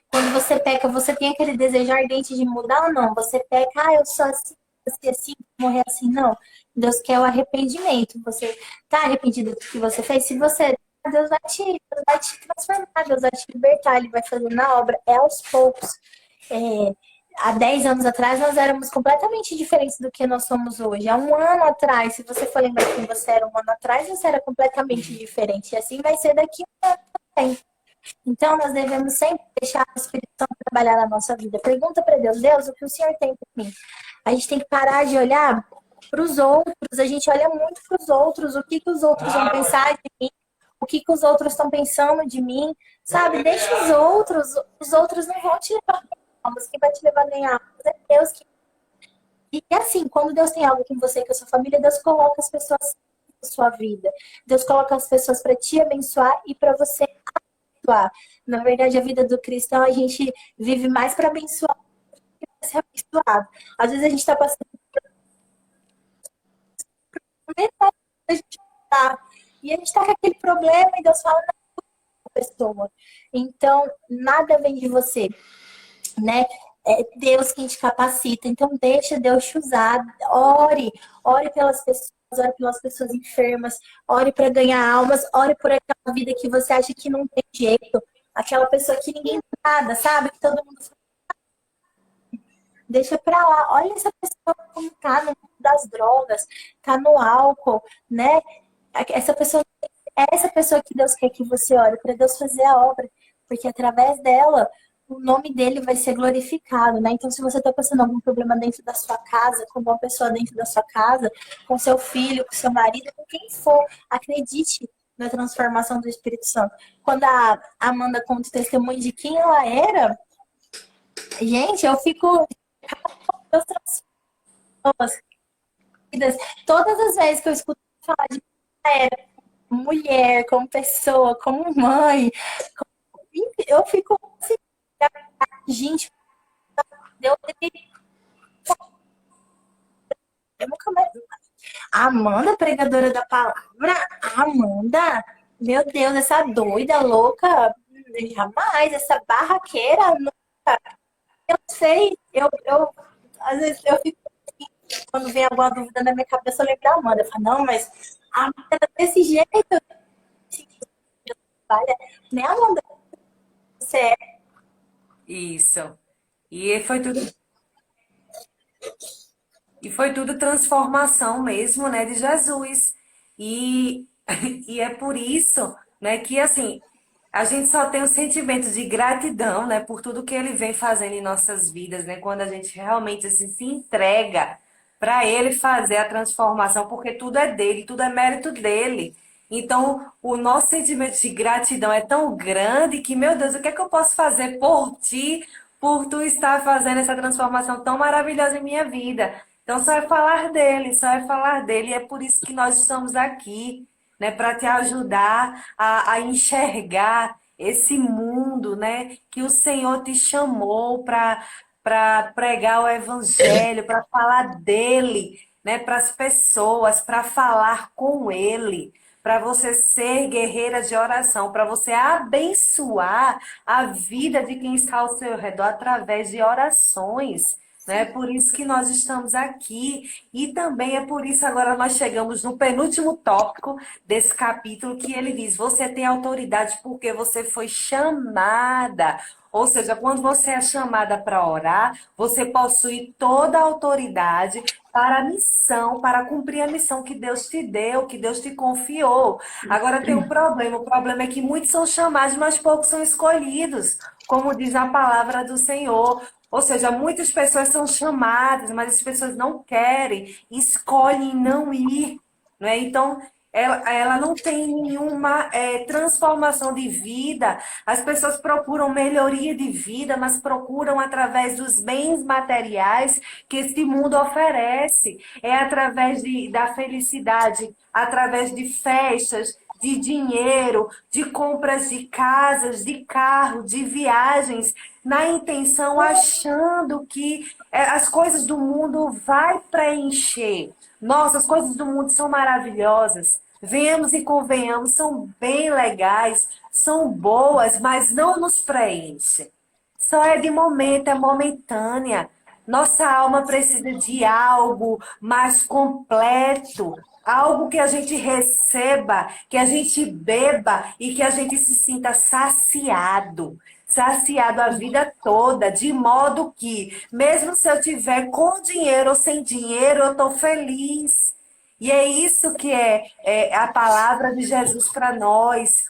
[SPEAKER 1] Quando você peca, você tem aquele desejo ardente de mudar ou não? Você peca: eu sou assim, morrer assim. Não. Deus quer o arrependimento. Você está arrependido do que você fez? Se você Deus vai te transformar, Deus vai te libertar, Ele vai fazer na obra, é aos poucos. É, há 10 anos atrás, nós éramos completamente diferentes do que nós somos hoje. Há um ano atrás, se você for lembrar quem você era um ano atrás, você era completamente diferente. E assim vai ser daqui a um ano também. Então, nós devemos sempre deixar o Espírito Santo trabalhar na nossa vida. Pergunta para Deus, Deus, o que o Senhor tem para mim? A gente tem que parar de olhar para os outros, a gente olha muito para os outros, o que, que os outros vão pensar de mim, o que, que os outros estão pensando de mim, sabe? Deixa os outros não vão te levar a ganhar almas, quem vai te levar a ganhar almas é Deus. E assim, quando Deus tem algo com você e com a sua família, Deus coloca as pessoas na sua vida. Deus coloca as pessoas para te abençoar e para você abençoar. Na verdade, a vida do cristão, a gente vive mais para abençoar do que para ser abençoado. Às vezes a gente está passando por metade a gente tá. E a gente está com aquele problema e Deus fala na pessoa. Então, nada vem de você, né? É Deus quem te capacita. Então, deixa Deus te usar. Ore pelas pessoas enfermas, ore para ganhar almas, ore por aquela vida que você acha que não tem jeito, aquela pessoa que ninguém dá nada, sabe? Que todo mundo deixa pra lá. Olha essa pessoa como tá no mundo das drogas, tá no álcool, né? É essa pessoa que Deus quer que você ore, para Deus fazer a obra, porque através dela o nome dele vai ser glorificado, né? Então, se você está passando algum problema dentro da sua casa, com uma pessoa dentro da sua casa, com seu filho, com seu marido, com quem for, acredite na transformação do Espírito Santo. Quando a Amanda conta o testemunho de quem ela era, gente, eu fico... Deus transforma as vidas. Todas as vezes que eu escuto falar de como mulher, como pessoa, como mãe, eu fico assim, gente, Deus, eu nunca mais. A Amanda, pregadora da palavra, a Amanda, meu Deus, essa doida, louca, jamais, essa barraqueira, nunca. Eu sei, às vezes eu fico assim, quando vem alguma dúvida na minha cabeça, eu lembro da Amanda. Eu falo, não, mas a Amanda era desse jeito, né, Amanda? Você é.
[SPEAKER 2] Isso. E foi tudo transformação mesmo, né, de Jesus. E, e é por isso, né, que assim, a gente só tem o sentimento de gratidão, né, por tudo que ele vem fazendo em nossas vidas, né, quando a gente realmente assim, se entrega para ele fazer a transformação, porque tudo é dele, tudo é mérito dele. Então, o nosso sentimento de gratidão é tão grande que, meu Deus, o que é que eu posso fazer por ti, por tu estar fazendo essa transformação tão maravilhosa em minha vida? Então, só é falar dele, só é falar dele. E é por isso que nós estamos aqui, né, para te ajudar a enxergar esse mundo, né, que o Senhor te chamou para pregar o evangelho, para falar dele, né, para as pessoas, para falar com ele, para você ser guerreira de oração, para você abençoar a vida de quem está ao seu redor através de orações. Né? É por isso que nós estamos aqui. E também é por isso agora nós chegamos no penúltimo tópico desse capítulo que ele diz: você tem autoridade porque você foi chamada. Ou seja, quando você é chamada para orar, você possui toda a autoridade para a missão, para cumprir a missão que Deus te deu, que Deus te confiou. Agora tem um problema. O problema é que muitos são chamados, mas poucos são escolhidos, como diz a palavra do Senhor. Ou seja, muitas pessoas são chamadas, mas as pessoas não querem, escolhem não ir. Né? Então, ela não tem nenhuma transformação de vida. As pessoas procuram melhoria de vida, mas procuram através dos bens materiais que este mundo oferece. É através da felicidade, através de festas, de dinheiro, de compras de casas, de carro, de viagens, na intenção, achando que as coisas do mundo vai preencher. Nossa, as coisas do mundo são maravilhosas. Venhamos e convenhamos, são bem legais, são boas, mas não nos preenche. Só é de momento, é momentânea. Nossa alma precisa de algo mais completo, algo que a gente receba, que a gente beba e que a gente se sinta saciado. Saciado a vida toda, de modo que, mesmo se eu tiver com dinheiro ou sem dinheiro, eu estou feliz. E é isso que é a palavra de Jesus para nós,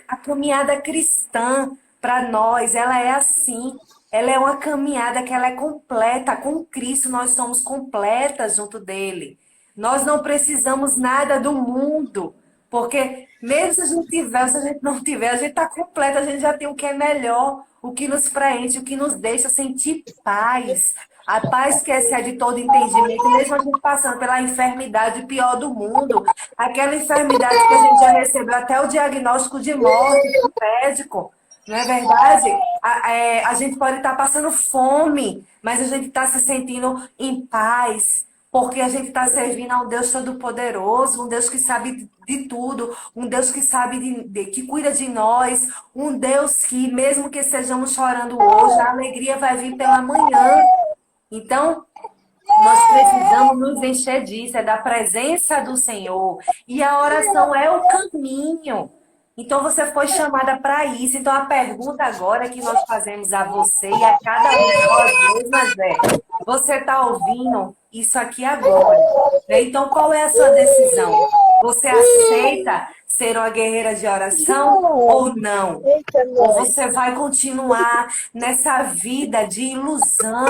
[SPEAKER 2] a caminhada cristã para nós, ela é assim. Ela é uma caminhada que ela é completa. Com Cristo nós somos completas junto dele. Nós não precisamos nada do mundo, porque mesmo se a gente tiver, se a gente não tiver, a gente está completa, a gente já tem o que é melhor, o que nos preenche, o que nos deixa sentir paz. A paz que excede todo entendimento, mesmo a gente passando pela enfermidade pior do mundo, aquela enfermidade que a gente já recebeu até o diagnóstico de morte do médico, não é verdade? A gente pode estar passando fome, mas a gente está se sentindo em paz, porque a gente está servindo a um Deus Todo-Poderoso, um Deus que sabe de tudo, um Deus que sabe que cuida de nós, um Deus que, mesmo que estejamos chorando hoje, a alegria vai vir pela manhã. Então, nós precisamos nos encher disso, é da presença do Senhor. E a oração é o caminho. Então, você foi chamada para isso. Então, a pergunta agora que nós fazemos a você e a cada um de nós mesmas é: você está ouvindo isso aqui agora? Né? Então, qual é a sua decisão? Você aceita ser uma guerreira de oração ou não? Ou você vai continuar nessa vida de ilusão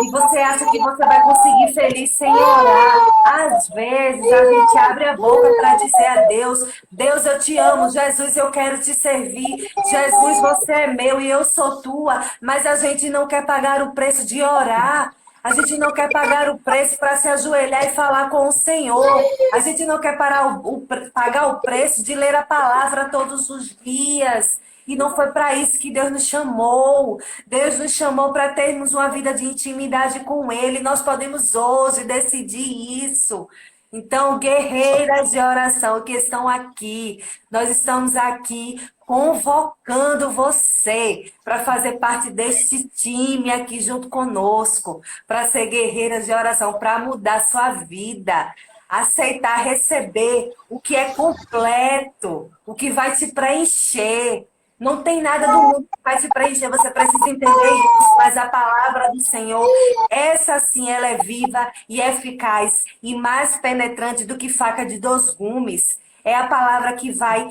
[SPEAKER 2] e você acha que você vai conseguir feliz sem orar? Às vezes a gente abre a boca para dizer a Deus: Deus, eu te amo, Jesus, eu quero te servir, Jesus, você é meu e eu sou tua, mas a gente não quer pagar o preço de orar. A gente não quer pagar o preço para se ajoelhar e falar com o Senhor. A gente não quer pagar o preço de ler a palavra todos os dias. E não foi para isso que Deus nos chamou. Deus nos chamou para termos uma vida de intimidade com Ele. Nós podemos hoje decidir isso. Então, guerreiras de oração que estão aqui, nós estamos aqui convocando você para fazer parte deste time aqui junto conosco, para ser guerreiras de oração, para mudar sua vida, aceitar receber o que é completo, o que vai te preencher. Não tem nada do mundo que vai te preencher, você precisa entender isso, mas a palavra do Senhor, essa sim, ela é viva e eficaz e mais penetrante do que faca de 2 gumes. É a palavra que vai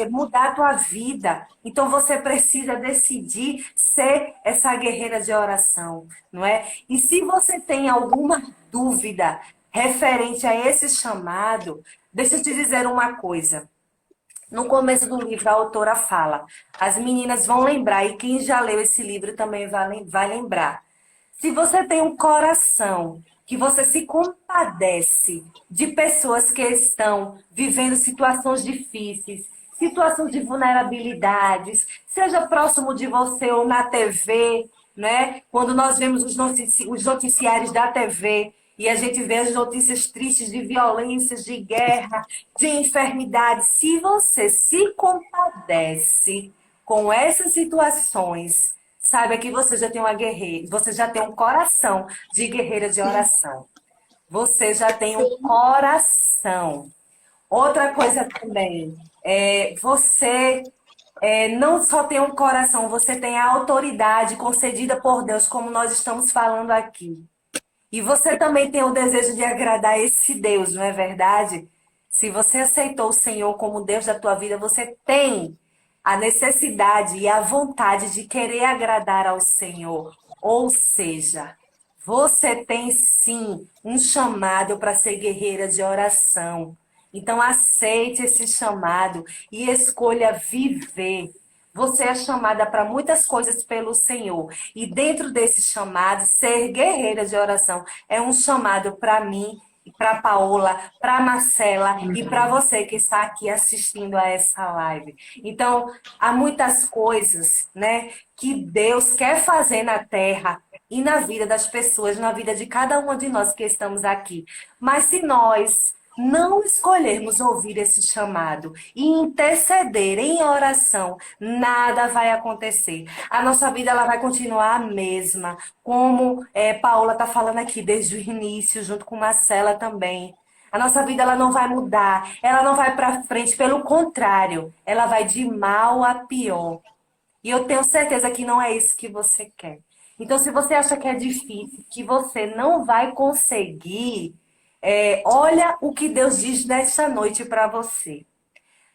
[SPEAKER 2] mudar a tua vida. Então você precisa decidir ser essa guerreira de oração, não é? E se você tem alguma dúvida referente a esse chamado, deixa eu te dizer uma coisa. No começo do livro, a autora fala: as meninas vão lembrar, e quem já leu esse livro também vai lembrar. Se você tem um coração que você se compadece de pessoas que estão vivendo situações difíceis, situações de vulnerabilidades, seja próximo de você ou na TV, né? Quando nós vemos os noticiários da TV e a gente vê as notícias tristes de violências, de guerra, de enfermidade, se você se compadece com essas situações, saiba que você já tem uma guerreira, você já tem um coração de guerreira de oração. Você já tem um coração. Outra coisa também, você não só tem um coração, você tem a autoridade concedida por Deus, como nós estamos falando aqui. E você também tem o desejo de agradar esse Deus, não é verdade? Se você aceitou o Senhor como Deus da tua vida, você tem a necessidade e a vontade de querer agradar ao Senhor. Ou seja, você tem sim um chamado para ser guerreira de oração. Então aceite esse chamado e escolha viver. Você é chamada para muitas coisas pelo Senhor. E dentro desse chamado, ser guerreira de oração é um chamado para mim, para Paola, para Marcela e para você que está aqui assistindo a essa live. Então, há muitas coisas, né, que Deus quer fazer na terra e na vida das pessoas, na vida de cada uma de nós que estamos aqui. Mas se nós não escolhermos ouvir esse chamado e interceder em oração, nada vai acontecer. A nossa vida ela vai continuar a mesma, como Paola está falando aqui desde o início, junto com Marcela também. A nossa vida ela não vai mudar, ela não vai para frente, pelo contrário, ela vai de mal a pior. E eu tenho certeza que não é isso que você quer. Então, se você acha que é difícil, que você não vai conseguir, olha o que Deus diz nesta noite para você.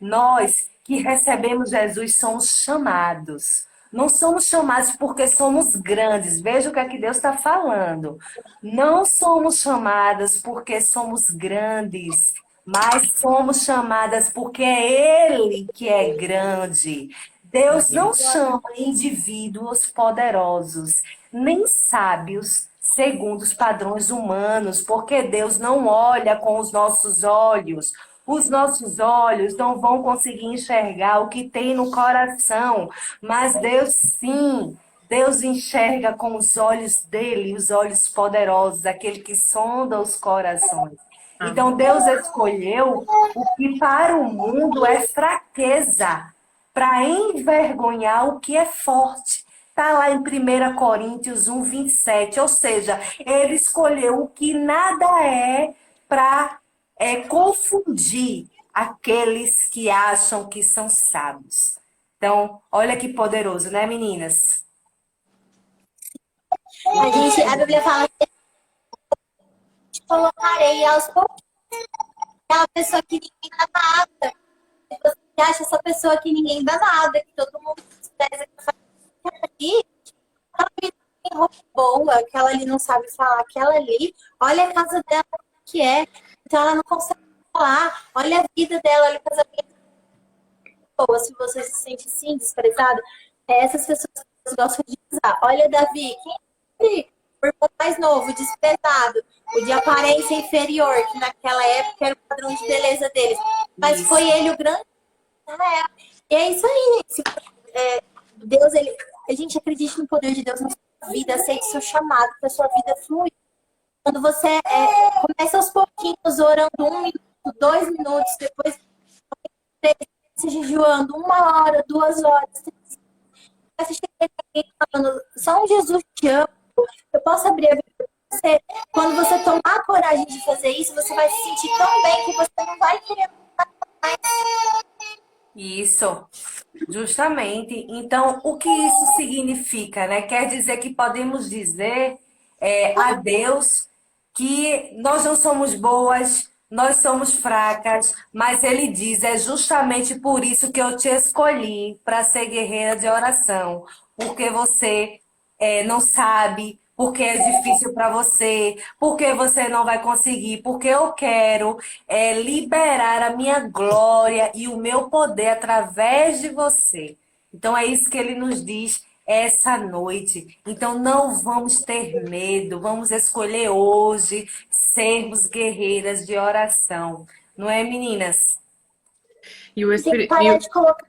[SPEAKER 2] Nós que recebemos Jesus somos chamados. Não somos chamados porque somos grandes. Veja o que é que Deus está falando. Não somos chamadas porque somos grandes, mas somos chamadas porque é Ele que é grande. Deus não chama indivíduos poderosos, nem sábios, segundo os padrões humanos, porque Deus não olha com os nossos olhos. Os nossos olhos não vão conseguir enxergar o que tem no coração, mas Deus sim. Deus enxerga com os olhos dele, os olhos poderosos, aquele que sonda os corações. Então Deus escolheu o que para o mundo é fraqueza, para envergonhar o que é forte. Está lá em 1 Coríntios 1:27. Ou seja, ele escolheu o que nada é para confundir aqueles que acham que são sábios. Então, olha que poderoso, né, meninas?
[SPEAKER 1] A Bíblia fala que te colocarei aos poucos. É uma pessoa que ninguém dá nada. Você acha essa pessoa que ninguém dá nada, que todo mundo despreza, que faz ali, aquela ali não tem roupa boa, aquela ali não sabe falar, aquela ali, olha a casa dela que é, então ela não consegue falar, olha a vida dela, olha o casamento boa, se você se sente assim, desprezado, essas pessoas que gostam de usar. Olha Davi, quem é o irmão mais novo, desprezado, o de aparência inferior, que naquela época era o padrão de beleza deles, mas
[SPEAKER 2] Isso.
[SPEAKER 1] foi ele o grande. E é isso aí, gente. Deus, a gente acredita no poder de Deus na sua vida, aceite seu chamado, para sua vida fluir. Quando você começa aos pouquinhos, orando 1 minuto, 2 minutos, depois se jejuando 1 hora, 2 horas, você chega aqui falando, só um Jesus te ama, eu posso abrir a vida para você. Quando você tomar a coragem de fazer isso, você vai se sentir tão bem que você não vai querer mais.
[SPEAKER 2] Isso, justamente. Então, o que isso significa, né? Quer dizer que podemos dizer a Deus que nós não somos boas, nós somos fracas, mas Ele diz, é justamente por isso que eu te escolhi para ser guerreira de oração, porque você não sabe, porque é difícil para você, porque você não vai conseguir, porque eu quero liberar a minha glória e o meu poder através de você. Então é isso que ele nos diz essa noite. Então não vamos ter medo, vamos escolher hoje sermos guerreiras de oração. Não é, meninas?
[SPEAKER 3] E o
[SPEAKER 1] Tem que
[SPEAKER 3] Espírito,
[SPEAKER 1] parar de colocar.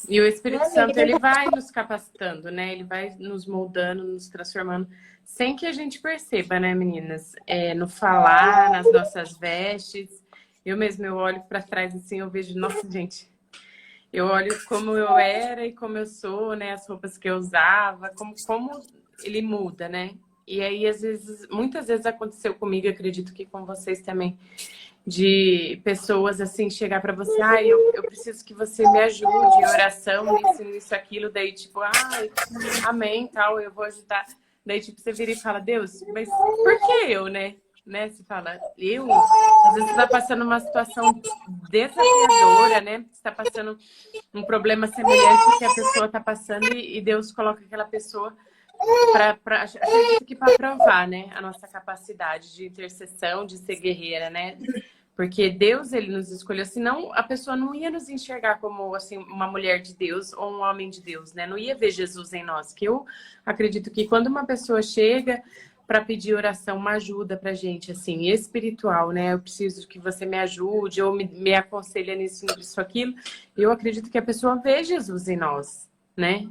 [SPEAKER 3] E o Espírito Santo, ele vai nos capacitando, né? Ele vai nos moldando, nos transformando, sem que a gente perceba, né, meninas? No falar, nas nossas vestes. Eu mesma, eu olho para trás assim, eu vejo, nossa, gente, eu olho como eu era e como eu sou, né? As roupas que eu usava, como ele muda, né? E aí, às vezes, muitas vezes aconteceu comigo, acredito que com vocês também, de pessoas assim chegar para você, eu preciso que você me ajude em oração, isso, aquilo, daí tipo, amém, tal, eu vou ajudar. Daí tipo, você vira e fala, Deus, mas por que eu, né? Você fala, eu? Às vezes você tá passando uma situação desafiadora, né? Você tá passando um problema semelhante ao que a pessoa tá passando e Deus coloca aquela pessoa acredito que para provar, né, a nossa capacidade de intercessão, de ser guerreira, né? Porque Deus, ele nos escolheu, senão a pessoa não ia nos enxergar como assim uma mulher de Deus ou um homem de Deus, né? Não ia ver Jesus em nós. Que eu acredito que quando uma pessoa chega para pedir oração, uma ajuda pra gente, assim, espiritual, né? Eu preciso que você me ajude ou me aconselhe nisso, aquilo. Eu acredito que a pessoa vê Jesus em nós, né?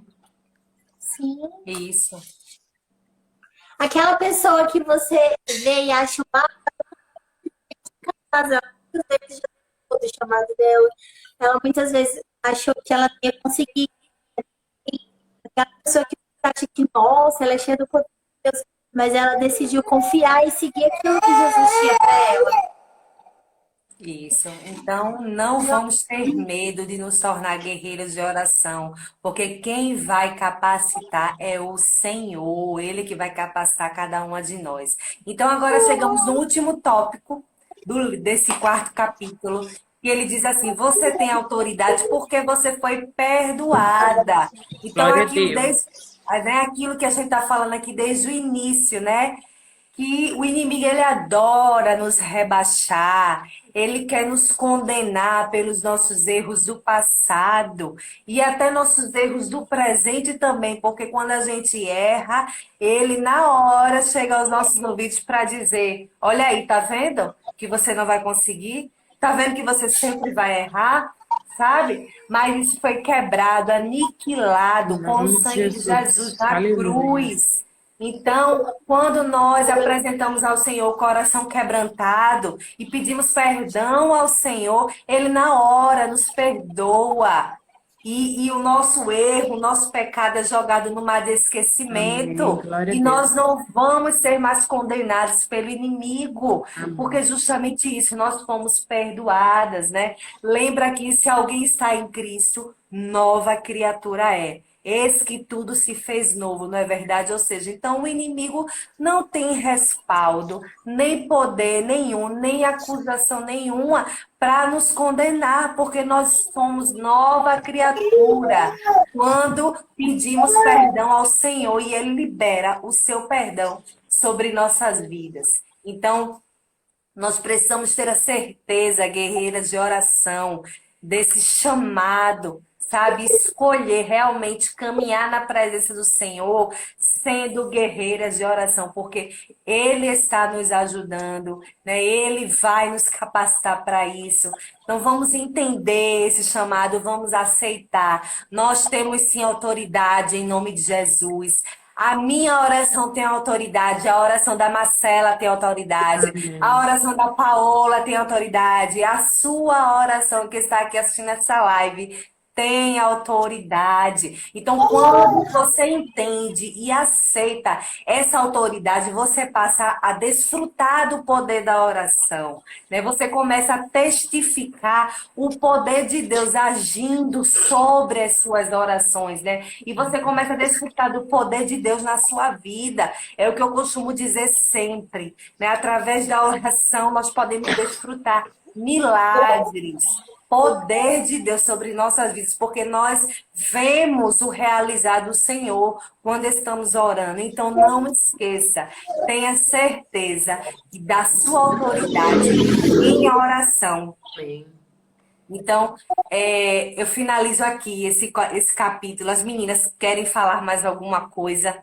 [SPEAKER 1] Sim.
[SPEAKER 2] Isso.
[SPEAKER 1] Aquela pessoa que você vê e acha uma casa, muitas vezes já ouviu o chamado dela. Ela muitas vezes achou que ela ia conseguir. Aquela pessoa que você acha que, nossa, ela é cheia do poder de Deus. mas ela decidiu confiar e seguir aquilo que Jesus tinha para ela.
[SPEAKER 2] Isso. Então, não vamos ter medo de nos tornar guerreiros de oração, porque quem vai capacitar é o Senhor, Ele que vai capacitar cada uma de nós. Então, agora chegamos no último tópico desse quarto capítulo, e ele diz assim: você tem autoridade porque você foi perdoada. Então,
[SPEAKER 3] Glória a
[SPEAKER 2] aquilo
[SPEAKER 3] Deus.
[SPEAKER 2] desde, né, aquilo que a gente está falando aqui desde o início, né? Que o inimigo ele adora nos rebaixar, ele quer nos condenar pelos nossos erros do passado e até nossos erros do presente também, porque quando a gente erra, ele na hora chega aos nossos ouvidos para dizer: olha aí, tá vendo que você não vai conseguir? Tá vendo que você sempre vai errar? Sabe? Mas isso foi quebrado,
[SPEAKER 3] Em
[SPEAKER 2] aniquilado com o
[SPEAKER 3] nome de
[SPEAKER 2] sangue de Jesus
[SPEAKER 3] Jesus.
[SPEAKER 2] na
[SPEAKER 3] Aleluia.
[SPEAKER 2] cruz. Então, quando nós apresentamos ao Senhor o coração quebrantado e pedimos perdão ao Senhor, Ele na hora nos perdoa. E o nosso erro, o nosso pecado é jogado no mar de
[SPEAKER 3] Amém.
[SPEAKER 2] esquecimento.
[SPEAKER 3] Glória a
[SPEAKER 2] E
[SPEAKER 3] Deus.
[SPEAKER 2] nós não vamos ser mais condenados pelo inimigo,
[SPEAKER 3] Amém.
[SPEAKER 2] porque justamente isso, nós fomos perdoadas, né? Lembra que se alguém está em Cristo, nova criatura é. Eis que tudo se fez novo, não é verdade? Ou seja, então o inimigo não tem respaldo, nem poder nenhum, nem acusação nenhuma para nos condenar, porque nós somos nova criatura. Quando pedimos perdão ao Senhor e Ele libera o seu perdão sobre nossas vidas. Então, nós precisamos ter a certeza, guerreiras de oração, desse chamado, sabe? Escolher realmente caminhar na presença do Senhor, sendo guerreiras de oração, porque Ele está nos ajudando, né? Ele vai nos capacitar para isso. Então vamos entender esse chamado, vamos aceitar. Nós temos sim autoridade em nome de Jesus. A minha oração tem autoridade, a oração da Marcela tem autoridade, a
[SPEAKER 3] Amém.
[SPEAKER 2] oração da Paola tem autoridade, a sua oração que está aqui assistindo essa live tem autoridade. Então, quando você entende e aceita essa autoridade, você passa a desfrutar do poder da oração, né? Você começa a testificar o poder de Deus agindo sobre as suas orações, né? E você começa a desfrutar do poder de Deus na sua vida. É o que eu costumo dizer sempre, né? Através da oração, nós podemos desfrutar milagres, poder de Deus sobre nossas vidas, porque nós vemos o realizar do Senhor quando estamos orando. Então, não esqueça, tenha certeza da sua autoridade em oração.
[SPEAKER 3] Amém.
[SPEAKER 2] Então, eu finalizo aqui esse capítulo. As meninas querem falar mais alguma coisa?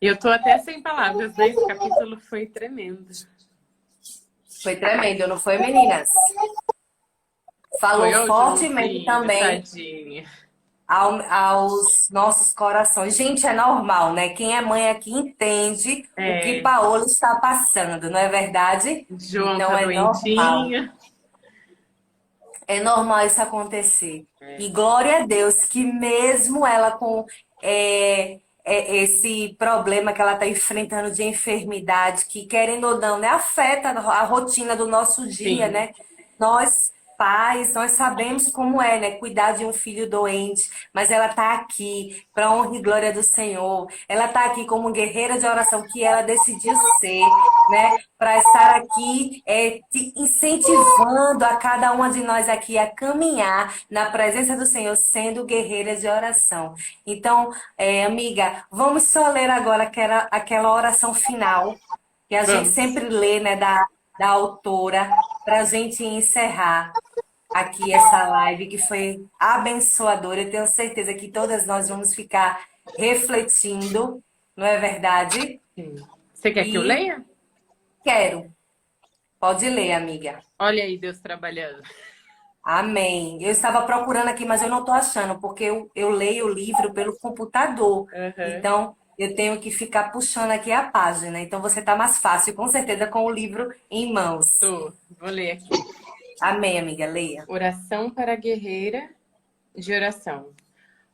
[SPEAKER 3] Eu tô até sem palavras, né? Esse capítulo foi tremendo.
[SPEAKER 2] Foi tremendo, não foi, meninas? Falou
[SPEAKER 3] Foi, ô,
[SPEAKER 2] fortemente
[SPEAKER 3] Joãozinho,
[SPEAKER 2] também
[SPEAKER 3] tadinha.
[SPEAKER 2] aos nossos corações. Gente, é normal, né? Quem é mãe aqui entende o que
[SPEAKER 3] É,
[SPEAKER 2] Paola está passando, não é verdade?
[SPEAKER 3] João
[SPEAKER 2] Então
[SPEAKER 3] tá
[SPEAKER 2] é normal.
[SPEAKER 3] doentinha.
[SPEAKER 2] É normal isso acontecer.
[SPEAKER 3] É,
[SPEAKER 2] E glória a Deus que mesmo ela com esse problema que ela está enfrentando de enfermidade, que querendo ou não, né, afeta a rotina do nosso dia,
[SPEAKER 3] sim.
[SPEAKER 2] né? Nós, pais, nós sabemos como é, né? Cuidar de um filho doente, mas ela está aqui para honra e glória do Senhor. Ela está aqui como guerreira de oração que ela decidiu ser, né? Para estar aqui incentivando a cada uma de nós aqui a caminhar na presença do Senhor, sendo guerreiras de oração. Então, amiga, vamos só ler agora aquela oração final que a gente
[SPEAKER 3] Vamos.
[SPEAKER 2] sempre lê, né, da autora, para a gente encerrar aqui essa live que foi abençoadora. Eu tenho certeza que todas nós vamos ficar refletindo, não é verdade?
[SPEAKER 3] Sim. Você quer que eu
[SPEAKER 2] E
[SPEAKER 3] leia?
[SPEAKER 2] quero. Pode ler, amiga.
[SPEAKER 3] Olha aí, Deus trabalhando.
[SPEAKER 2] Amém. Eu estava procurando aqui, mas eu não estou achando, porque eu leio o livro pelo computador.
[SPEAKER 3] Aham.
[SPEAKER 2] Então, eu tenho que ficar puxando aqui a página. Então, você está mais fácil, com certeza, com o livro em mãos.
[SPEAKER 3] Tô. Vou ler aqui.
[SPEAKER 2] Amém, amiga. Leia.
[SPEAKER 3] Oração para a guerreira de oração.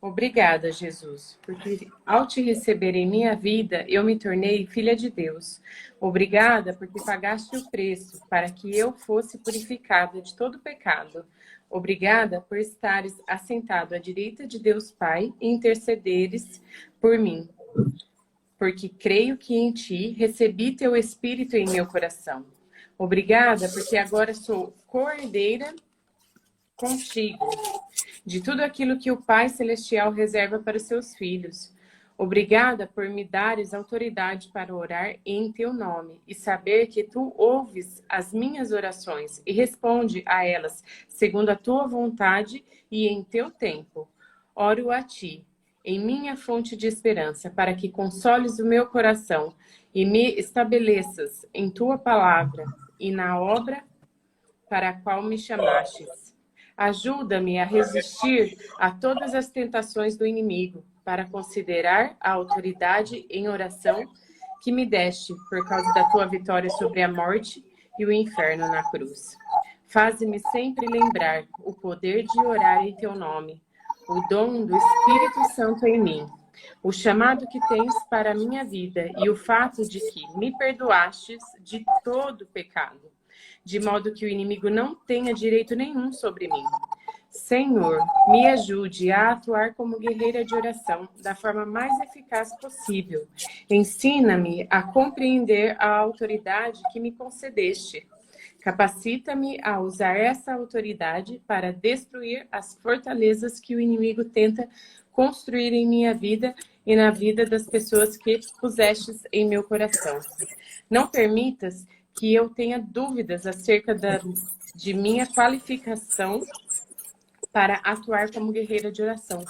[SPEAKER 3] Obrigada, Jesus, porque ao te receber em minha vida, eu me tornei filha de Deus. Obrigada porque pagaste o preço para que eu fosse purificada de todo pecado. Obrigada por estares assentado à direita de Deus Pai e intercederes por mim, porque creio que em ti recebi teu Espírito em meu coração. Obrigada porque agora sou cordeira contigo de tudo aquilo que o Pai Celestial reserva para os seus filhos. Obrigada por me dares autoridade para orar em teu nome e saber que tu ouves as minhas orações e responde a elas segundo a tua vontade e em teu tempo. Oro a ti, em minha fonte de esperança, para que consoles o meu coração e me estabeleças em tua palavra e na obra para a qual me chamastes. Ajuda-me a resistir a todas as tentações do inimigo, para considerar a autoridade em oração que me deste por causa da tua vitória sobre a morte e o inferno na cruz. Faze-me sempre lembrar o poder de orar em teu nome, o dom do Espírito Santo em mim, o chamado que tens para a minha vida e o fato de que me perdoastes de todo pecado, de modo que o inimigo não tenha direito nenhum sobre mim. Senhor, me ajude a atuar como guerreira de oração da forma mais eficaz possível. Ensina-me a compreender a autoridade que me concedeste. Capacita-me a usar essa autoridade para destruir as fortalezas que o inimigo tenta construir em minha vida e na vida das pessoas que pusestes em meu coração. Não permitas que eu tenha dúvidas acerca de minha qualificação para atuar como guerreira de oração,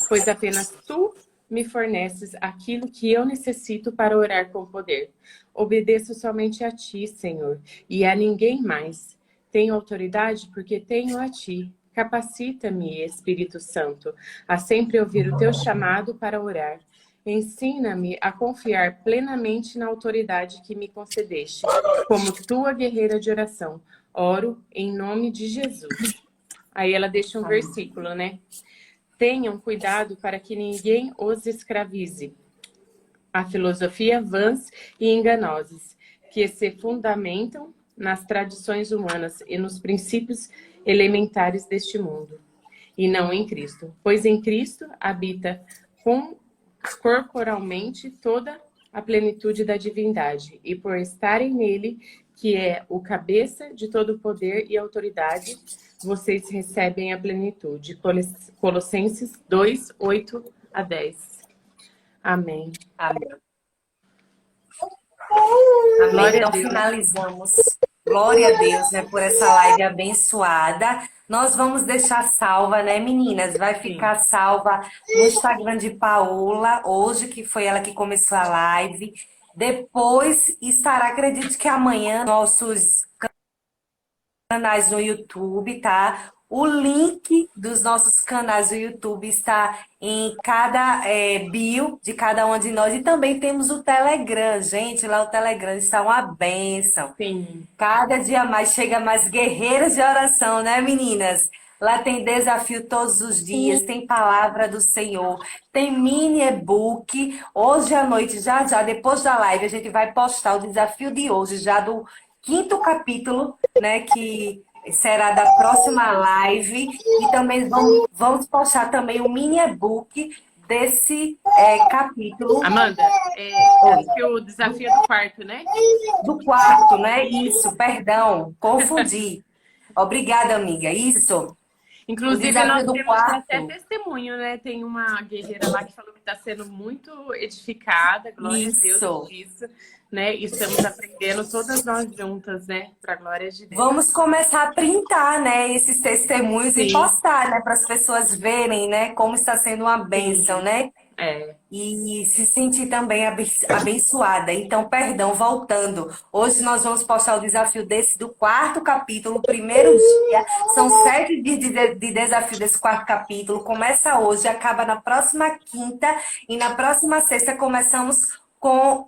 [SPEAKER 3] pois apenas tu me forneces aquilo que eu necessito para orar com poder. Obedeço somente a ti, Senhor, e a ninguém mais. Tenho autoridade porque tenho a ti. Capacita-me, Espírito Santo, a sempre ouvir o teu chamado para orar. Ensina-me a confiar plenamente na autoridade que me concedeste, como tua guerreira de oração. Oro em nome de Jesus. Aí ela deixa um versículo, né? Tenham cuidado para que ninguém os escravize. A filosofia vãs e enganosas, que se fundamentam nas tradições humanas e nos princípios elementares deste mundo, e não em Cristo. Pois em Cristo habita corporalmente toda a plenitude da divindade, e por estarem nele, que é o cabeça de todo poder e autoridade, vocês recebem a plenitude. Colossenses 2, 8 a 10. Amém.
[SPEAKER 2] Amém.
[SPEAKER 3] Glória
[SPEAKER 2] Então
[SPEAKER 3] a Deus.
[SPEAKER 2] finalizamos. Glória a Deus, né, por essa live abençoada. Nós vamos deixar salva, né, meninas? Vai ficar salva no Instagram de Paola, hoje, que foi ela que começou a live. Depois estará, acredito que amanhã, nossos canais no YouTube, tá? O link dos nossos canais do YouTube está em cada bio de cada uma de nós. E também temos o Telegram, gente. Lá o Telegram está uma bênção.
[SPEAKER 3] Sim.
[SPEAKER 2] Cada dia mais chega mais guerreiras de oração, né, meninas? Lá tem desafio todos os dias, tem palavra do Senhor, tem mini e-book. Hoje à noite, já já, depois da live, a gente vai postar o desafio de hoje, já do 5º capítulo, né, que será da próxima live. E também vamos postar também o mini e-book desse capítulo.
[SPEAKER 3] Amanda, acho que o desafio do quarto, né?
[SPEAKER 2] Do quarto, né? Isso, perdão, confundi. Obrigada, amiga. Isso. O
[SPEAKER 3] Inclusive,
[SPEAKER 2] desafio
[SPEAKER 3] nós
[SPEAKER 2] do
[SPEAKER 3] temos até
[SPEAKER 2] quarto.
[SPEAKER 3] testemunho, né? Tem uma guerreira lá que falou que está sendo muito edificada, glória a Deus
[SPEAKER 2] Isso.
[SPEAKER 3] disso, né? E estamos aprendendo todas nós juntas, né? Para a glória de Deus.
[SPEAKER 2] Vamos começar a printar, né, esses testemunhos e
[SPEAKER 3] Sim.
[SPEAKER 2] postar, né, para as pessoas verem, né, como está sendo uma bênção, né?
[SPEAKER 3] É.
[SPEAKER 2] E se sentir também abençoada. Então, perdão, voltando. Hoje nós vamos postar o desafio desse do 4º capítulo, o primeiro dia. São 7 dias de desafio desse 4º capítulo. Começa hoje, acaba na próxima quinta. E na próxima sexta começamos com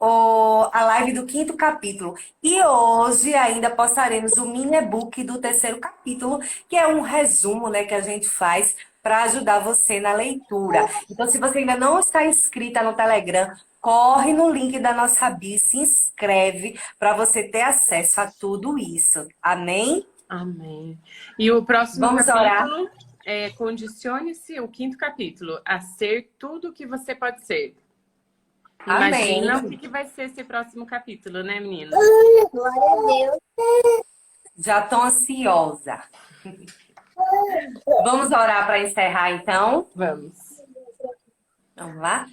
[SPEAKER 2] a live do 5º capítulo. E hoje ainda postaremos o mini e-book do 3º capítulo, que é um resumo, né, que a gente faz para ajudar você na leitura. Então, se você ainda não está inscrita no Telegram, corre no link da nossa bio, se inscreve para você ter acesso a tudo isso. Amém?
[SPEAKER 3] Amém. E o próximo
[SPEAKER 2] Vamos orar.
[SPEAKER 3] capítulo é Condicione-se, o 5º capítulo, a ser tudo o que você pode ser. Imagina
[SPEAKER 2] Amém.
[SPEAKER 3] o que vai ser esse próximo capítulo, né, menina?
[SPEAKER 4] Glória a Deus.
[SPEAKER 2] Já estou ansiosa. Vamos orar para encerrar, então?
[SPEAKER 3] Vamos.
[SPEAKER 2] Vamos lá?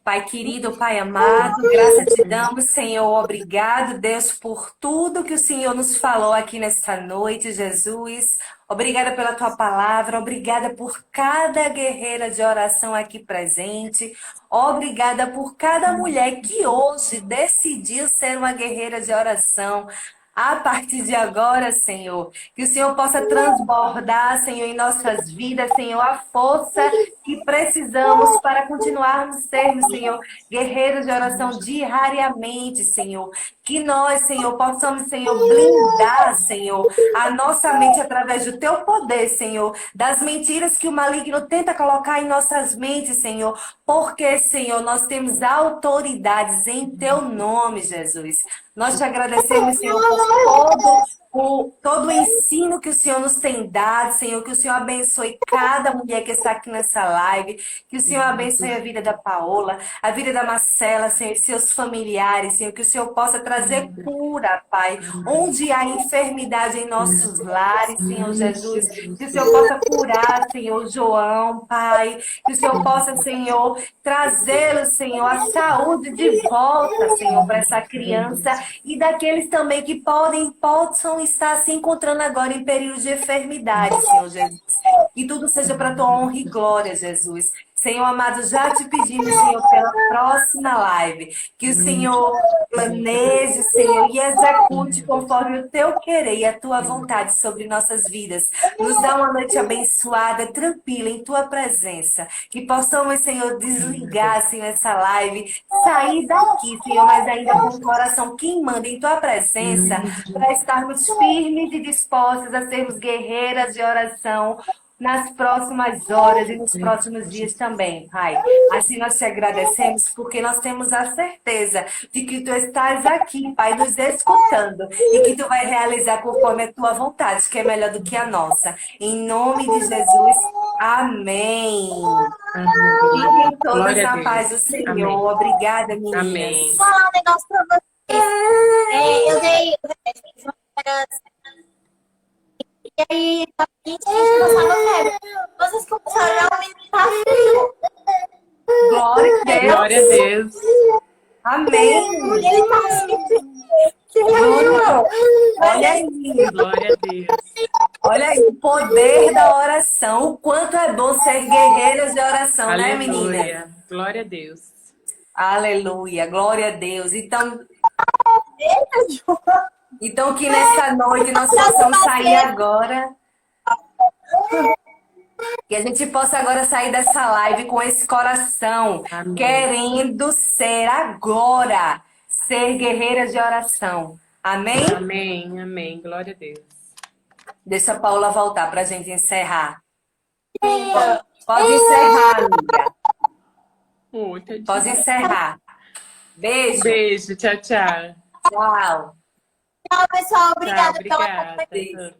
[SPEAKER 2] Pai querido, Pai amado, graça te damos, Senhor. Obrigado, Deus, por tudo que o Senhor nos falou aqui nesta noite, Jesus. Obrigada pela tua palavra, obrigada por cada guerreira de oração aqui presente. Obrigada por cada mulher que hoje decidiu ser uma guerreira de oração. A partir de agora, Senhor, que o Senhor possa transbordar, Senhor, em nossas vidas, Senhor, a força que precisamos para continuarmos sendo, Senhor, guerreiros de oração diariamente, Senhor. Que nós, Senhor, possamos, Senhor, blindar, Senhor, a nossa mente através do teu poder, Senhor, das mentiras que o maligno tenta colocar em nossas mentes, Senhor, porque, Senhor, nós temos autoridades em teu nome, Jesus. Nós te agradecemos, Senhor, por todo o ensino que o Senhor nos tem dado, Senhor, que o Senhor abençoe cada mulher que está aqui nessa live, que o Senhor abençoe a vida da Paola, a vida da Marcela, Senhor, e seus familiares, Senhor, que o Senhor possa trazer cura, Pai, onde há enfermidade em nossos lares, Senhor Jesus, que o Senhor possa curar, Senhor, João, Pai, que o Senhor possa, Senhor, trazê-lo, Senhor, a saúde de volta, Senhor, para essa criança e daqueles também que possam estar se encontrando agora em período de enfermidade, Senhor Jesus. Que tudo seja para tua honra e glória, Jesus. Senhor amado, já te pedimos, Senhor, pela próxima live, que o Senhor planeje, Senhor, e execute conforme o teu querer e a tua vontade sobre nossas vidas. Nos dá uma noite abençoada, tranquila, em tua presença. Que possamos, Senhor, desligar, Senhor, essa live, sair daqui, Senhor, mas ainda com o coração queimando em tua presença, para estarmos firmes e dispostos a sermos guerreiras de oração nas próximas horas e nos próximos dias também, Pai. Assim nós te agradecemos porque nós temos a certeza de que tu estás aqui, Pai, nos escutando e que tu vai realizar conforme a tua vontade, que é melhor do que a nossa. Em nome de Jesus, amém. Fiquem todos
[SPEAKER 3] Glória a
[SPEAKER 2] na paz do
[SPEAKER 3] Deus.
[SPEAKER 2] Senhor.
[SPEAKER 3] Amém.
[SPEAKER 2] Obrigada, meninas.
[SPEAKER 3] Amém.
[SPEAKER 4] Vou falar um negócio pra vocês. Eu dei o remédio de uma esperança. E aí, a gente passava febre. Vocês começaram a aumentar frio.
[SPEAKER 2] Glória a Deus.
[SPEAKER 3] Glória a Deus.
[SPEAKER 2] Amém.
[SPEAKER 4] Ele tá assim.
[SPEAKER 2] Júnior, olha aí.
[SPEAKER 3] Glória a Deus.
[SPEAKER 2] Olha aí, o poder da oração. O quanto é bom ser guerreiras de oração, né, menina?
[SPEAKER 3] Aleluia. Glória a Deus.
[SPEAKER 2] Aleluia, glória a Deus. Então que nessa noite nós possamos sair agora. Que a gente possa agora sair dessa live com esse coração,
[SPEAKER 3] Amém.
[SPEAKER 2] querendo ser agora, ser guerreiras de oração. Amém?
[SPEAKER 3] Amém, amém. Glória a Deus.
[SPEAKER 2] Deixa a Paula voltar para a gente encerrar. Pode encerrar, amiga.
[SPEAKER 3] Tadinha.
[SPEAKER 2] Pode encerrar. Beijo.
[SPEAKER 3] Beijo, tchau, tchau.
[SPEAKER 2] Tchau.
[SPEAKER 4] Tchau, pessoal.
[SPEAKER 3] Tchau,
[SPEAKER 4] Obrigada pela
[SPEAKER 3] obrigada.
[SPEAKER 4] companhia.